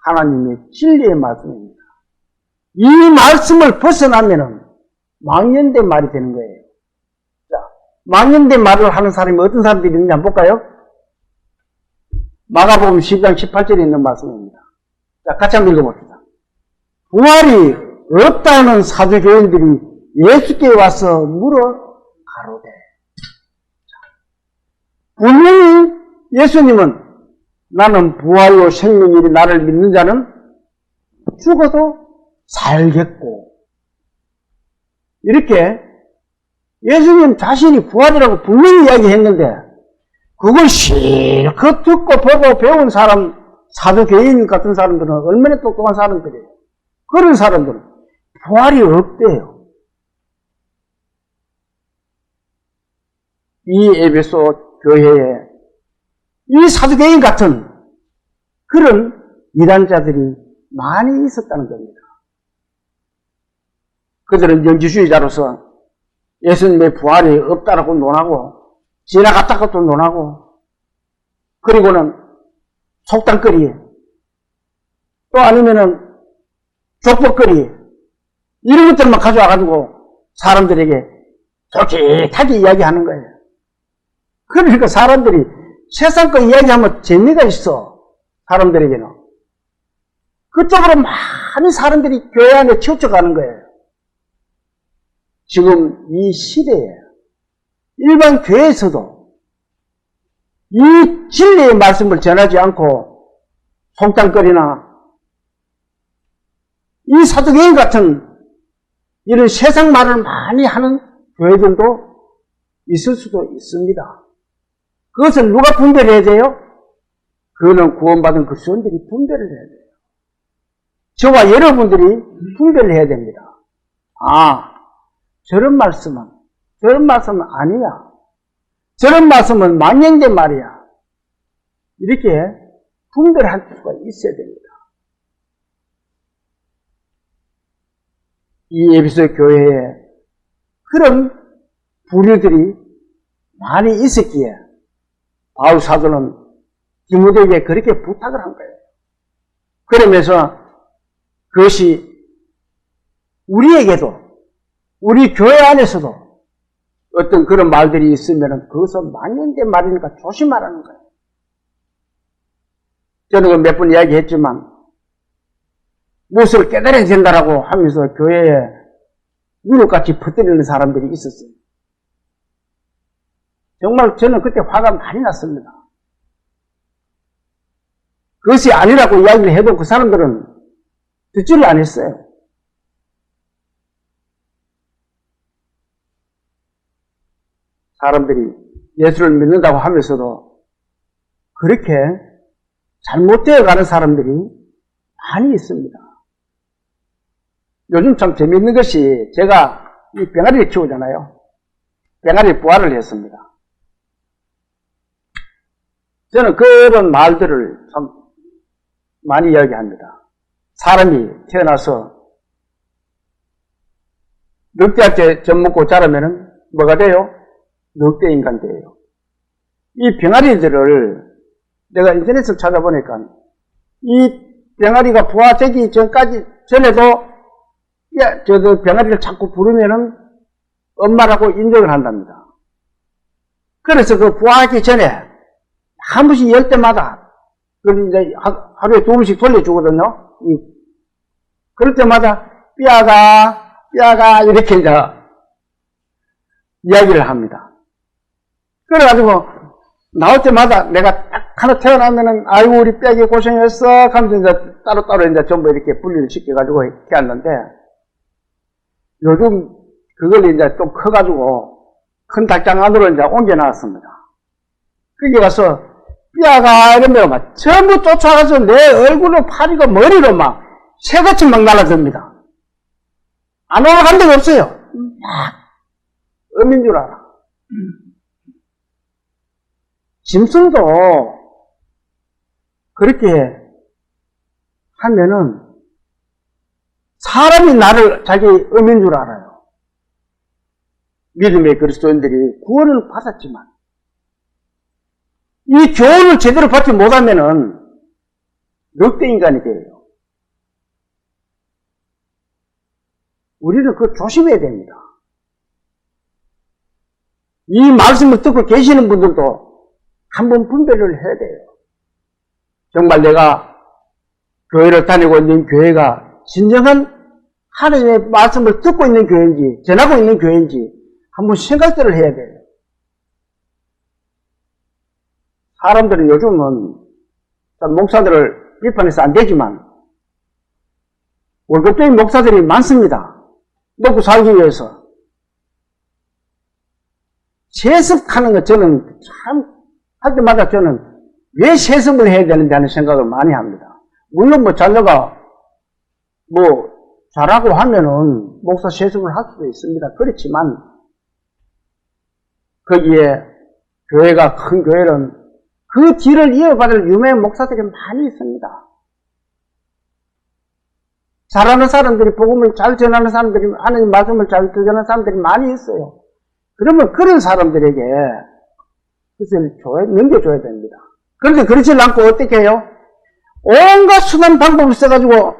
하나님의 진리의 말씀입니다. 이 말씀을 벗어나면은 망령된 말이 되는 거예요. 자, 망령된 말을 하는 사람이 어떤 사람들이 있는지 한번 볼까요? 마가복음 10장 18절에 있는 말씀입니다. 자, 같이 한번 읽어봅시다. 부활이 없다는 사두교인들이 예수께 와서 물어 가로되. 분명히 예수님은 나는 부활로 생명이니 나를 믿는 자는 죽어도 살겠고, 이렇게 예수님 자신이 부활이라고 분명히 이야기했는데 그걸 실컷 듣고 보고 배운 사람, 사두개인 같은 사람들은 얼마나 똑똑한 사람들이에요. 그런 사람들은 부활이 없대요. 이 에베소 교회에 이 사두개인 같은 그런 이단자들이 많이 있었다는 겁니다. 그들은 영지주의자로서 예수님의 부활이 없다라고 논하고, 지나갔다고도 논하고, 그리고는 속단거리, 또 아니면은 족복거리, 이런 것들만 가져와가지고 사람들에게 솔직하게 이야기하는 거예요. 그러니까 사람들이 세상 거 이야기하면 재미가 있어. 사람들에게는. 그쪽으로 많은 사람들이 교회 안에 치우쳐가는 거예요. 지금 이 시대에 일반 교회에서도 이 진리의 말씀을 전하지 않고 속단거리나 이 사도계인 같은 이런 세상 말을 많이 하는 교회들도 있을 수도 있습니다. 그것을 누가 분별해야 돼요? 그거는 구원받은 그리스도인들이 분별을 해야 돼요. 저와 여러분들이 분별을 해야 됩니다. 아, 저런 말씀은 아니야. 저런 말씀은 망령된 말이야. 이렇게 분별할 수가 있어야 됩니다. 이 에베소 교회에 그런 부류들이 많이 있었기에 바울 사도는 디모데에게 그렇게 부탁을 한 거예요. 그러면서 그것이 우리에게도, 우리 교회 안에서도 어떤 그런 말들이 있으면 그것은 망령된 말이니까 조심하라는 거예요. 저는 몇 번 이야기했지만 무엇을 깨달아야 된다라고 하면서 교회에 누룩같이 퍼뜨리는 사람들이 있었어요. 정말 저는 그때 화가 많이 났습니다. 그것이 아니라고 이야기를 해도 그 사람들은 듣지를 안 했어요. 사람들이 예수를 믿는다고 하면서도 그렇게 잘못되어 가는 사람들이 많이 있습니다. 요즘 참 재미있는 것이 제가 이 병아리를 키우잖아요. 병아리 부화를 했습니다. 저는 그런 말들을 참 많이 이야기합니다. 사람이 태어나서 늑대한테 젖 먹고 자라면은 뭐가 돼요? 늑대 인간 돼요. 이 병아리들을 내가 인터넷을 찾아보니까 이 병아리가 부화되기 전에도 저도 병아리를 자꾸 부르면은 엄마라고 인정을 한답니다. 그래서 그 부화하기 전에 한 번씩 열 때마다 그걸 이제 하루에 2번씩 돌려주거든요. 그럴 때마다 삐아가 이렇게 이제 이야기를 합니다. 그래가지고 나올 때마다 내가 딱 하나 태어나면은 아이고 우리 삐아기 고생했어 하면서 이제 따로따로 이제 전부 이렇게 분리를 시켜가지고 키웠는데 요즘 그걸 이제 좀 커가지고 큰 닭장 안으로 이제 옮겨 나왔습니다. 거기 가서 삐아가 이러면 막 전부 쫓아가서 내 얼굴로 팔이고 머리로 막 새같이 막 날아듭니다. 안 올라간 데가 없어요. 막 음인 줄 알아. 짐승도 그렇게 하면은 사람이 나를 자기 음인 줄 알아요. 믿음의 그리스도인들이 구원을 받았지만 이 교훈을 제대로 받지 못하면은 늑대 인간이 돼요. 우리는 그거 조심해야 됩니다. 이 말씀을 듣고 계시는 분들도 한번 분별을 해야 돼요. 정말 내가 교회를 다니고 있는 교회가 진정한 하나님의 말씀을 듣고 있는 교회인지 전하고 있는 교회인지 한번 생각들을 해야 돼요. 사람들은 요즘은 목사들을 비판해서 안 되지만 월급쟁이 목사들이 많습니다. 먹고 살기 위해서. 세습하는 거 저는 참 할 때마다 저는 왜 세습을 해야 되는지 하는 생각을 많이 합니다. 물론 자녀가 잘하고 하면은 목사 세습을 할 수도 있습니다. 그렇지만 거기에 교회가 큰 교회는 그 뒤를 이어받을 유명한 목사들이 많이 있습니다. 잘하는 사람들이 복음을 잘 전하는 사람들이 하나님 말씀을 잘 전하는 사람들이 많이 있어요. 그러면 그런 사람들에게 그것을 넘겨줘야 됩니다. 그런데 그렇지 않고 어떻게 해요? 온갖 수단 방법을 써가지고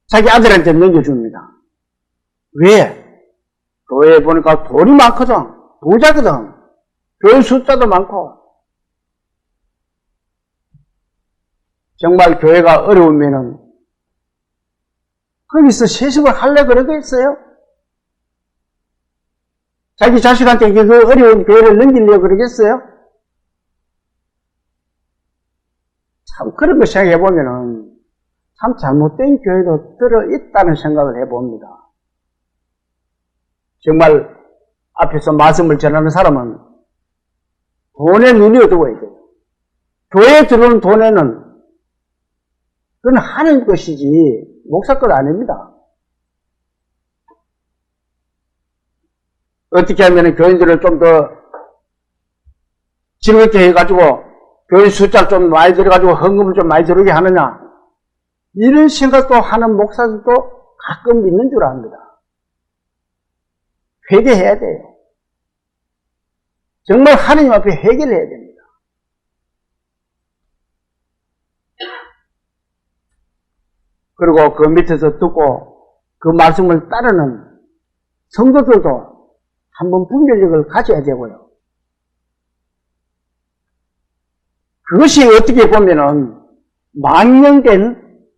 자기 아들한테 넘겨줍니다. 왜? 교회에 보니까 돈이 많거든. 부자거든. 교회 숫자도 많고. 정말 교회가 어려우면은 거기서 세습을 하려 그러겠어요? 자기 자식한테 그 어려운 교회를 넘기려고 그러겠어요? 참 그런 거 생각해보면은 참 잘못된 교회도 들어있다는 생각을 해봅니다. 정말 앞에서 말씀을 전하는 사람은 돈에 눈이 어두워야 돼요. 교회에 들어오는 돈에는 그건 하는 것이지 목사 것 아닙니다. 어떻게 하면 교인들을 좀 더 즐겁게 해가지고 교인 숫자를 좀 많이 들어가지고 헌금을 좀 많이 들어오게 하느냐, 이런 생각도 하는 목사들도 가끔 있는 줄 압니다. 회개해야 돼요. 정말 하나님 앞에 회개를 해야 됩니다. 그리고 그 밑에서 듣고 그 말씀을 따르는 성도들도 한번 분별력을 가져야 되고요. 그것이 어떻게 보면은 망령된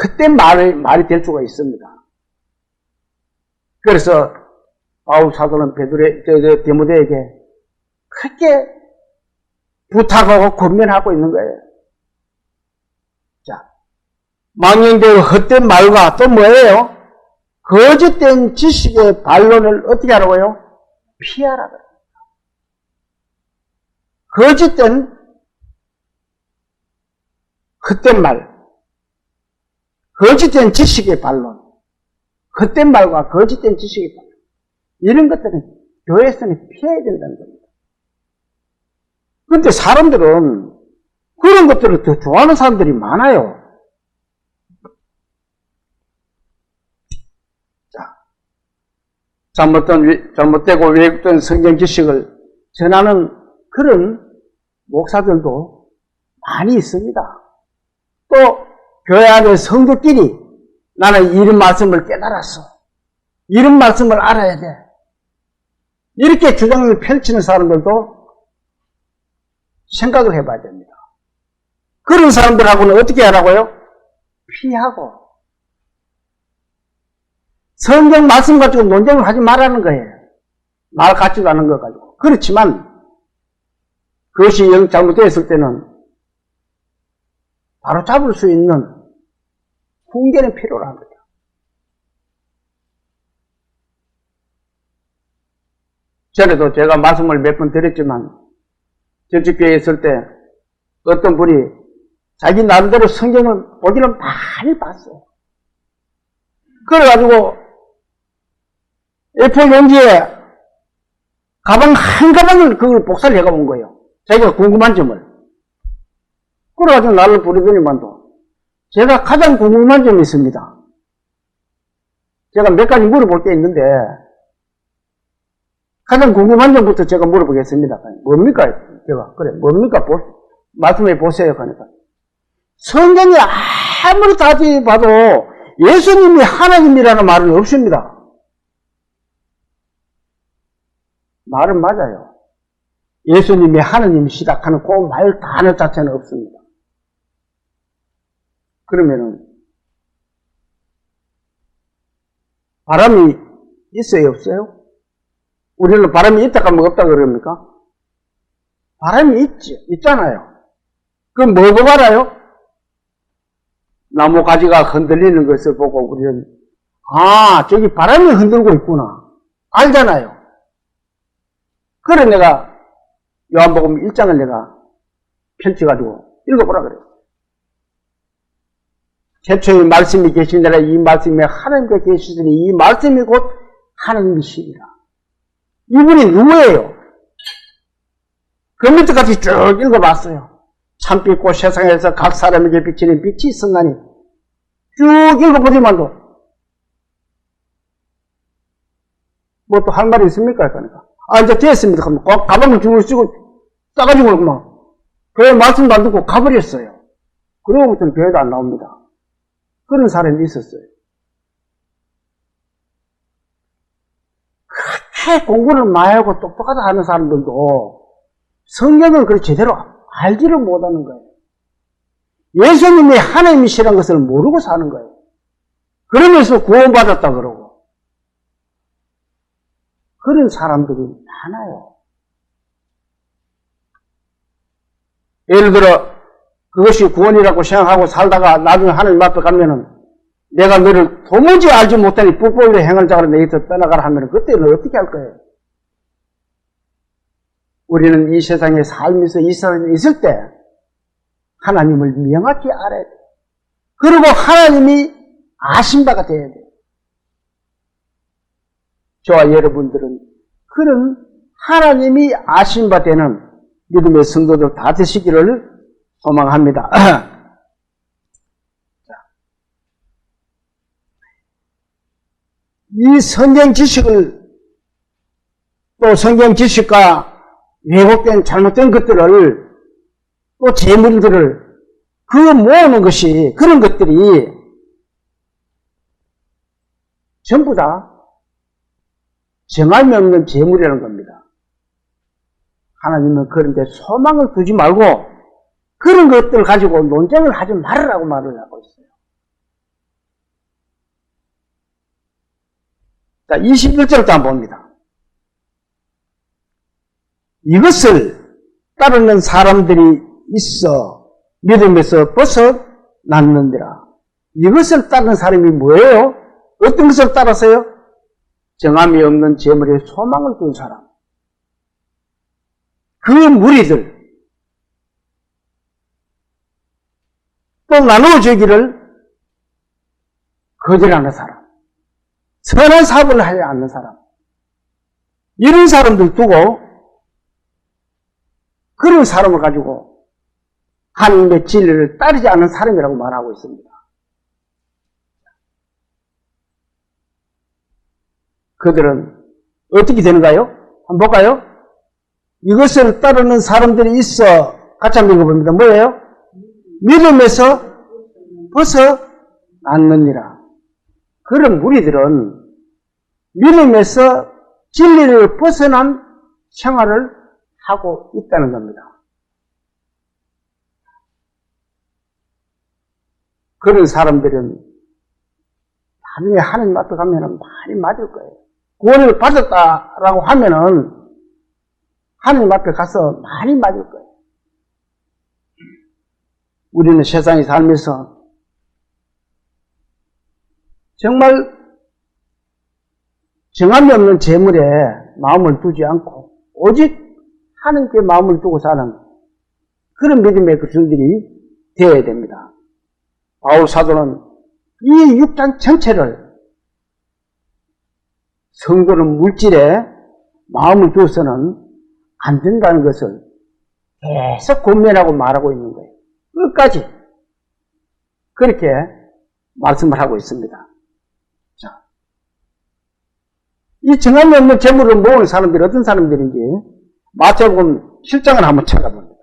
헛된 말이 될 수가 있습니다. 그래서 바울 사도는 디모데에게 크게 부탁하고 권면하고 있는 거예요. 자, 망령되고 헛된 말과 또 뭐예요? 거짓된 지식의 반론을 어떻게 하라고요? 피하라 그래요. 거짓된 헛된 말, 거짓된 지식의 반론, 헛된 말과 거짓된 지식의 반론, 이런 것들은 교회에서는 피해야 된다는 겁니다. 그런데 사람들은 그런 것들을 더 좋아하는 사람들이 많아요. 잘못되고 왜곡된 성경 지식을 전하는 그런 목사들도 많이 있습니다. 또 교회 안에 성도끼리 나는 이런 말씀을 깨달았어, 이런 말씀을 알아야 돼, 이렇게 주장을 펼치는 사람들도 생각을 해봐야 됩니다. 그런 사람들하고는 어떻게 하라고요? 피하고 성경 말씀 가지고 논쟁을 하지 말라는 거예요. 말 같지도 않은 거 가지고. 그렇지만 그것이 영 잘못되었을 때는 바로 잡을 수 있는 훈계는 필요한 거죠. 전에도 제가 말씀을 몇 번 드렸지만 전직교회에 있을 때 어떤 분이 자기 나름대로 성경을 보기는 많이 봤어요. 그래가지고 A4 용지에 가방 한 가방을 그걸 복사를 해가 온 거예요. 자기가 궁금한 점을. 그래가지고 나를 부르더니만도 제가 가장 궁금한 점이 있습니다. 제가 몇 가지 물어볼 게 있는데 가장 궁금한 점부터 제가 물어보겠습니다. 뭡니까? 제가 그래 뭡니까? 말씀해 보세요. 그러니까 성경이 아무리 다시 봐도 예수님이 하나님이라는 말은 없습니다. 말은 맞아요. 예수님이 하나님이시다 하는 그 말 단어 자체는 없습니다. 그러면은 바람이 있어요, 없어요? 우리는 바람이 있다 하면 없다 그럽니까? 바람이 있잖아요. 그럼 뭐 보고 알아요? 나무 가지가 흔들리는 것을 보고 우리는 저기 바람이 흔들고 있구나 알잖아요. 그래 내가 요한복음 1장을 내가 펼쳐가지고 읽어보라 그래요. 최초의 말씀이 계시니라 이 말씀이 하나님께 계시더니 이 말씀이 곧 하나님이시니라. 이분이 누구예요? 그 밑에까지 쭉 읽어봤어요. 참빛고 세상에서 각 사람에게 비치는 빛이 있었나니 쭉 읽어보지만도 뭐 또 할 말이 있습니까? 그러니까 이제 됐습니다. 그럼 가방을 주고 쓰고 싸가지고 막 교회 말씀도 안 듣고 가버렸어요. 그러고부터는 교회도 안 나옵니다. 그런 사람이 있었어요. 그렇게 공부를 많이 하고 똑똑하다 하는 사람들도 성경을 그렇게 제대로 알지를 못하는 거예요. 예수님이 하나님이시라는 것을 모르고 사는 거예요. 그러면서 구원받았다 그러고. 그런 사람들이 많아요. 예를 들어 그것이 구원이라고 생각하고 살다가 나중에 하나님 앞에 가면은 내가 너를 도무지 알지 못하니 뿔뿔이로 행할 자가 내게서 떠나가라 하면 그때는 어떻게 할 거예요? 우리는 이 세상에 살면서 이 세상에 있을 때 하나님을 명확히 알아야 돼요. 그리고 하나님이 아신 바가 되어야 돼요. 저와 여러분들은 그런 하나님이 아신 바 되는 믿음의 성도들 다 되시기를 소망합니다. 이 성경 지식을 또 성경 지식과 왜곡된 잘못된 것들을 또 재물들을 그 모으는 것이 그런 것들이 전부 다 정함이 없는 재물이라는 겁니다. 하나님은 그런데 소망을 두지 말고 그런 것들을 가지고 논쟁을 하지 말으라고 말을 하고 있어요. 자, 21절부터 한번 봅니다. 이것을 따르는 사람들이 있어 믿음에서 벗어났느니라. 이것을 따르는 사람이 뭐예요? 어떤 것을 따라서요? 정함이 없는 재물에 소망을 둔 사람. 그 무리들. 또 나누어주기를 거절하는 사람. 선한 사업을 하지 않는 사람. 이런 사람들 두고 그런 사람을 가지고 하나님의 진리를 따르지 않는 사람이라고 말하고 있습니다. 그들은 어떻게 되는가요? 한번 볼까요? 이것을 따르는 사람들이 있어. 같이 한번 읽어봅니다. 뭐예요? 믿음에서 벗어났느니라. 그런 무리들은 믿음에서 진리를 벗어난 생활을 하고 있다는 겁니다. 그런 사람들은 나중에 하나님 앞에 가면은 많이 맞을 거예요. 구원을 받았다라고 하면은 하나님 앞에 가서 많이 맞을 거예요. 우리는 세상에 살면서 정말 정함이 없는 재물에 마음을 두지 않고 오직 하나님께 마음을 두고 사는 그런 믿음의 그들이 되어야 됩니다. 바울 사도는 이 6장 전체를 성도는 물질에 마음을 두어서는 안 된다는 것을 계속 권면하고 말하고 있는 거예요. 끝까지 그렇게 말씀을 하고 있습니다. 자, 이 정함이 없는 재물을 모으는 사람들이 어떤 사람들인지 마태복음 7장을 한번 찾아봅니다.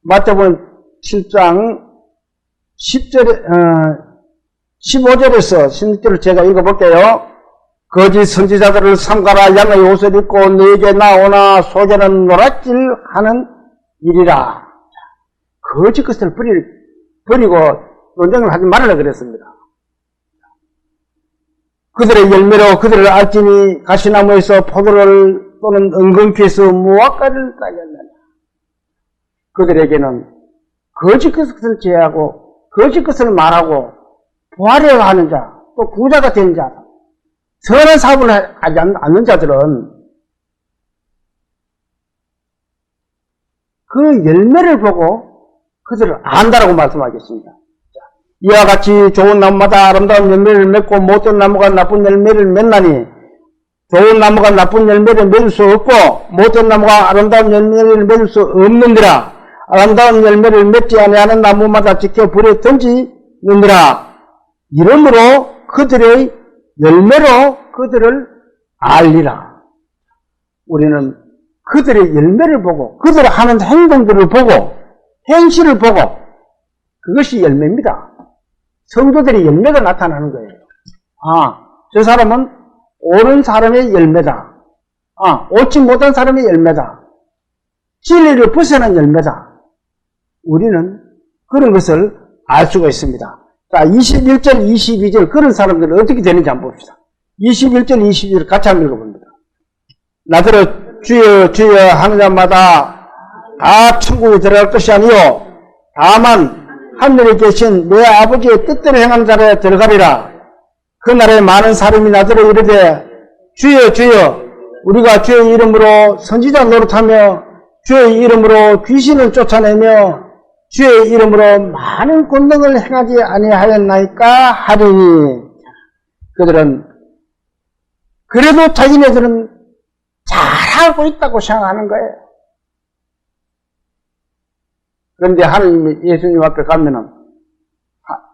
마태복음 7장 15절에서 16절을 제가 읽어볼게요. 거짓 선지자들을 삼가라. 양의 옷을 입고 너에게 나오나 속에는 노랗질하는 일이라. 거짓 것을 버리고 논쟁을 하지 말으라 그랬습니다. 그들의 열매로 그들을 알지니 가시나무에서 포도를 또는 은근귀에서 무화과를 따겠느냐. 그들에게는 거짓 것을 제하고 거짓 것을 말하고 부하려고 하는 자, 또 부자가 된 자, 선한 사업을 하지 않는 자들은 그 열매를 보고 그들을 안다라고 말씀하겠습니다. 이와 같이 좋은 나무마다 아름다운 열매를 맺고 못된 나무가 나쁜 열매를 맺나니 좋은 나무가 나쁜 열매를 맺을 수 없고 못된 나무가 아름다운 열매를 맺을 수 없느니라. 아름다운 열매를 맺지 아니하는 나무마다 지켜 불에 던지느니라. 이러므로 그들의 열매로 그들을 알리라. 우리는 그들의 열매를 보고 그들이 하는 행동들을 보고 행실을 보고 그것이 열매입니다. 성도들의 열매가 나타나는 거예요. 저 사람은 옳은 사람의 열매다. 옳지 못한 사람의 열매다. 진리를 벗어난 열매다. 우리는 그런 것을 알 수가 있습니다. 자, 21절, 22절 그런 사람들은 어떻게 되는지 한번 봅시다. 21절, 22절 같이 한번 읽어봅니다. 나더러 주여 주여 하는 자마다 다 천국에 들어갈 것이 아니요 다만 하늘에 계신 내 아버지의 뜻대로 행하는 자라 들어가리라. 그날에 많은 사람이 나더러 이르되 주여 주여 우리가 주의 이름으로 선지자 노릇하며 주의 이름으로 귀신을 쫓아내며 주의 이름으로 많은 권능을 행하지 아니하였나이까 하리니. 그들은 그래도 자기네들은 잘하고 있다고 생각하는 거예요. 그런데 하나님이 예수님 앞에 가면은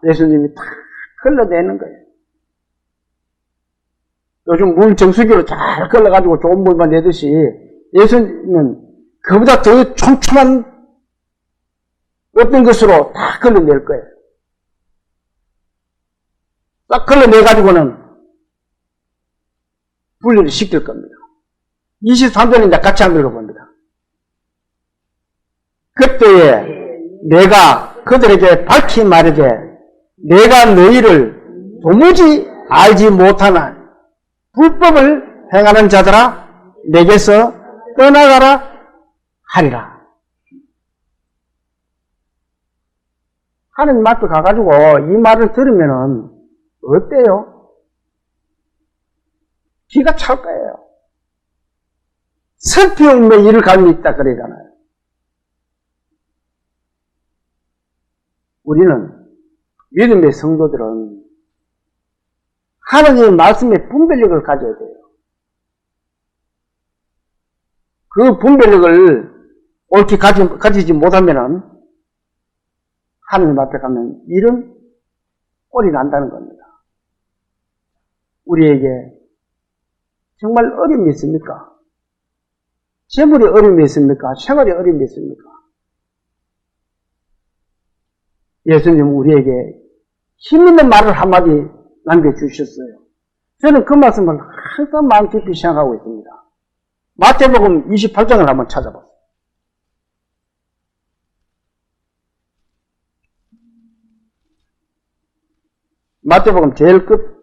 예수님이 다 걸러내는 거예요. 요즘 물 정수기로 잘 걸러가지고 좋은 물만 내듯이 예수님은 그보다 더 촘촘한 어떤 것으로 다 걸러낼 거예요. 딱 걸러내가지고는 분리를 시킬 겁니다. 23절인데 같이 한번 읽어봅니다. 그때에 내가 그들에게 밝히 말하되 내가 너희를 도무지 알지 못하나 불법을 행하는 자들아 내게서 떠나가라 하리라. 하나님 앞에 가가지고 이 말을 들으면은 어때요? 기가 찰 거예요. 슬픔의 일을 가지고 있다 그러잖아요. 우리는 믿음의 성도들은 하나님의 말씀의 분별력을 가져야 돼요. 그 분별력을 옳게 가지지 못하면은 하나님 앞에 가면 이런 꼴이 난다는 겁니다. 우리에게 정말 어려움이 있습니까? 재물이 어려움이 있습니까? 생활이 어려움이 있습니까? 예수님은 우리에게 힘있는 말을 한마디 남겨주셨어요. 저는 그 말씀을 항상 마음 깊이 생각하고 있습니다. 마태복음 28장을 한번 찾아보세요. 마태복음 제일 끝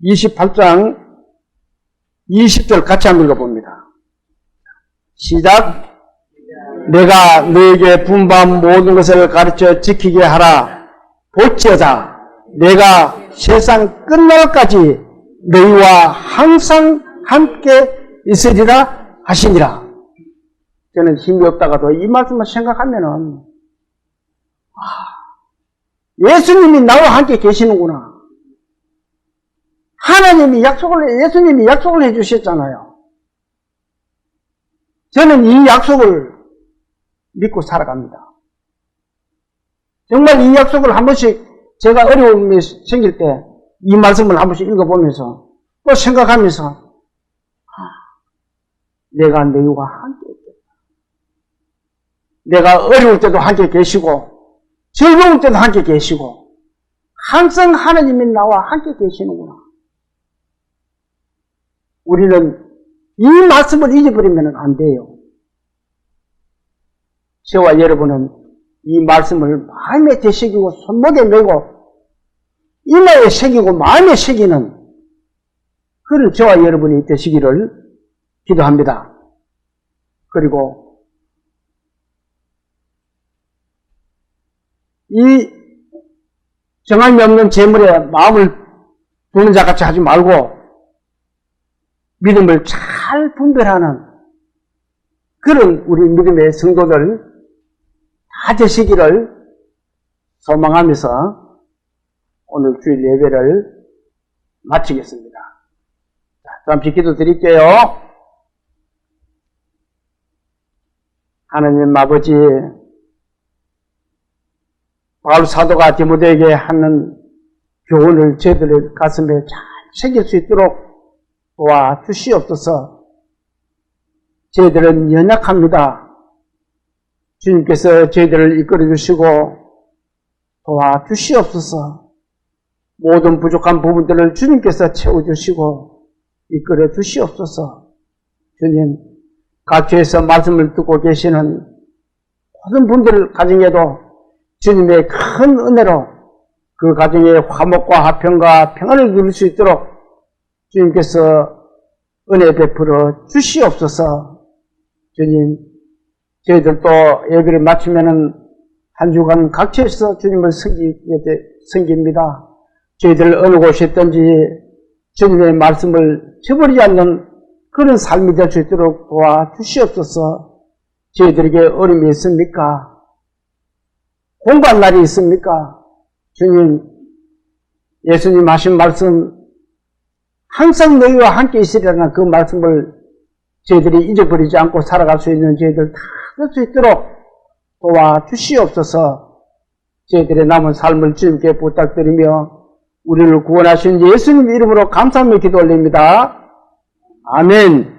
28장 20절 같이 한번 읽어봅니다. 시작. 내가 너에게 분부한 모든 것을 가르쳐 지키게 하라. 볼지어다 내가 세상 끝날까지 너희와 항상 함께 있으리라 하시니라. 저는 힘이 없다가도 이 말씀을 생각하면은 예수님이 나와 함께 계시는구나. 예수님이 약속을 해주셨잖아요. 저는 이 약속을 믿고 살아갑니다. 정말 이 약속을 한 번씩 제가 어려움이 생길 때 이 말씀을 한 번씩 읽어보면서 또 생각하면서 내가 너희와 함께 있겠다. 내가 어려울 때도 함께 계시고 즐거울 때도 함께 계시고 항상 하나님이 나와 함께 계시는구나. 우리는 이 말씀을 잊어버리면 안 돼요. 저와 여러분은 이 말씀을 마음에 되새기고 손목에 메고 이마에 새기고 마음에 새기는 그런 저와 여러분이 되시기를 기도합니다. 그리고 이 정함이 없는 재물에 마음을 두는 자같이 하지 말고 믿음을 잘 분별하는 그런 우리 믿음의 성도들 다 되시기를 소망하면서 오늘 주일 예배를 마치겠습니다. 자, 잠시 기도드릴게요. 하나님 아버지, 바울 사도가 디모데에게 하는 교훈을 저희들의 가슴에 잘 새길 수 있도록 도와주시옵소서. 저희들은 연약합니다. 주님께서 저희들을 이끌어 주시고 도와주시옵소서. 모든 부족한 부분들을 주님께서 채워주시고 이끌어 주시옵소서. 주님, 각처에서 말씀을 듣고 계시는 모든 분들 가정에도 주님의 큰 은혜로 그 가정에 화목과 화평과 평안을 누릴 수 있도록 주님께서 은혜 베풀어 주시옵소서. 주님, 저희들도 예배를 마치면은 한 주간 각처에서 주님을 섬깁니다. 저희들 어느 곳에 있든지 주님의 말씀을 저버리지 않는 그런 삶이 될 수 있도록 도와주시옵소서. 저희들에게 어려움이 있습니까? 공부할 날이 있습니까? 주님, 예수님 하신 말씀, 항상 너희와 함께 있으리라는 그 말씀을 저희들이 잊어버리지 않고 살아갈 수 있는 저희들 다 될 수 있도록 도와주시옵소서. 저희들의 남은 삶을 주님께 부탁드리며 우리를 구원하신 예수님 이름으로 감사하며 기도 올립니다. 아멘.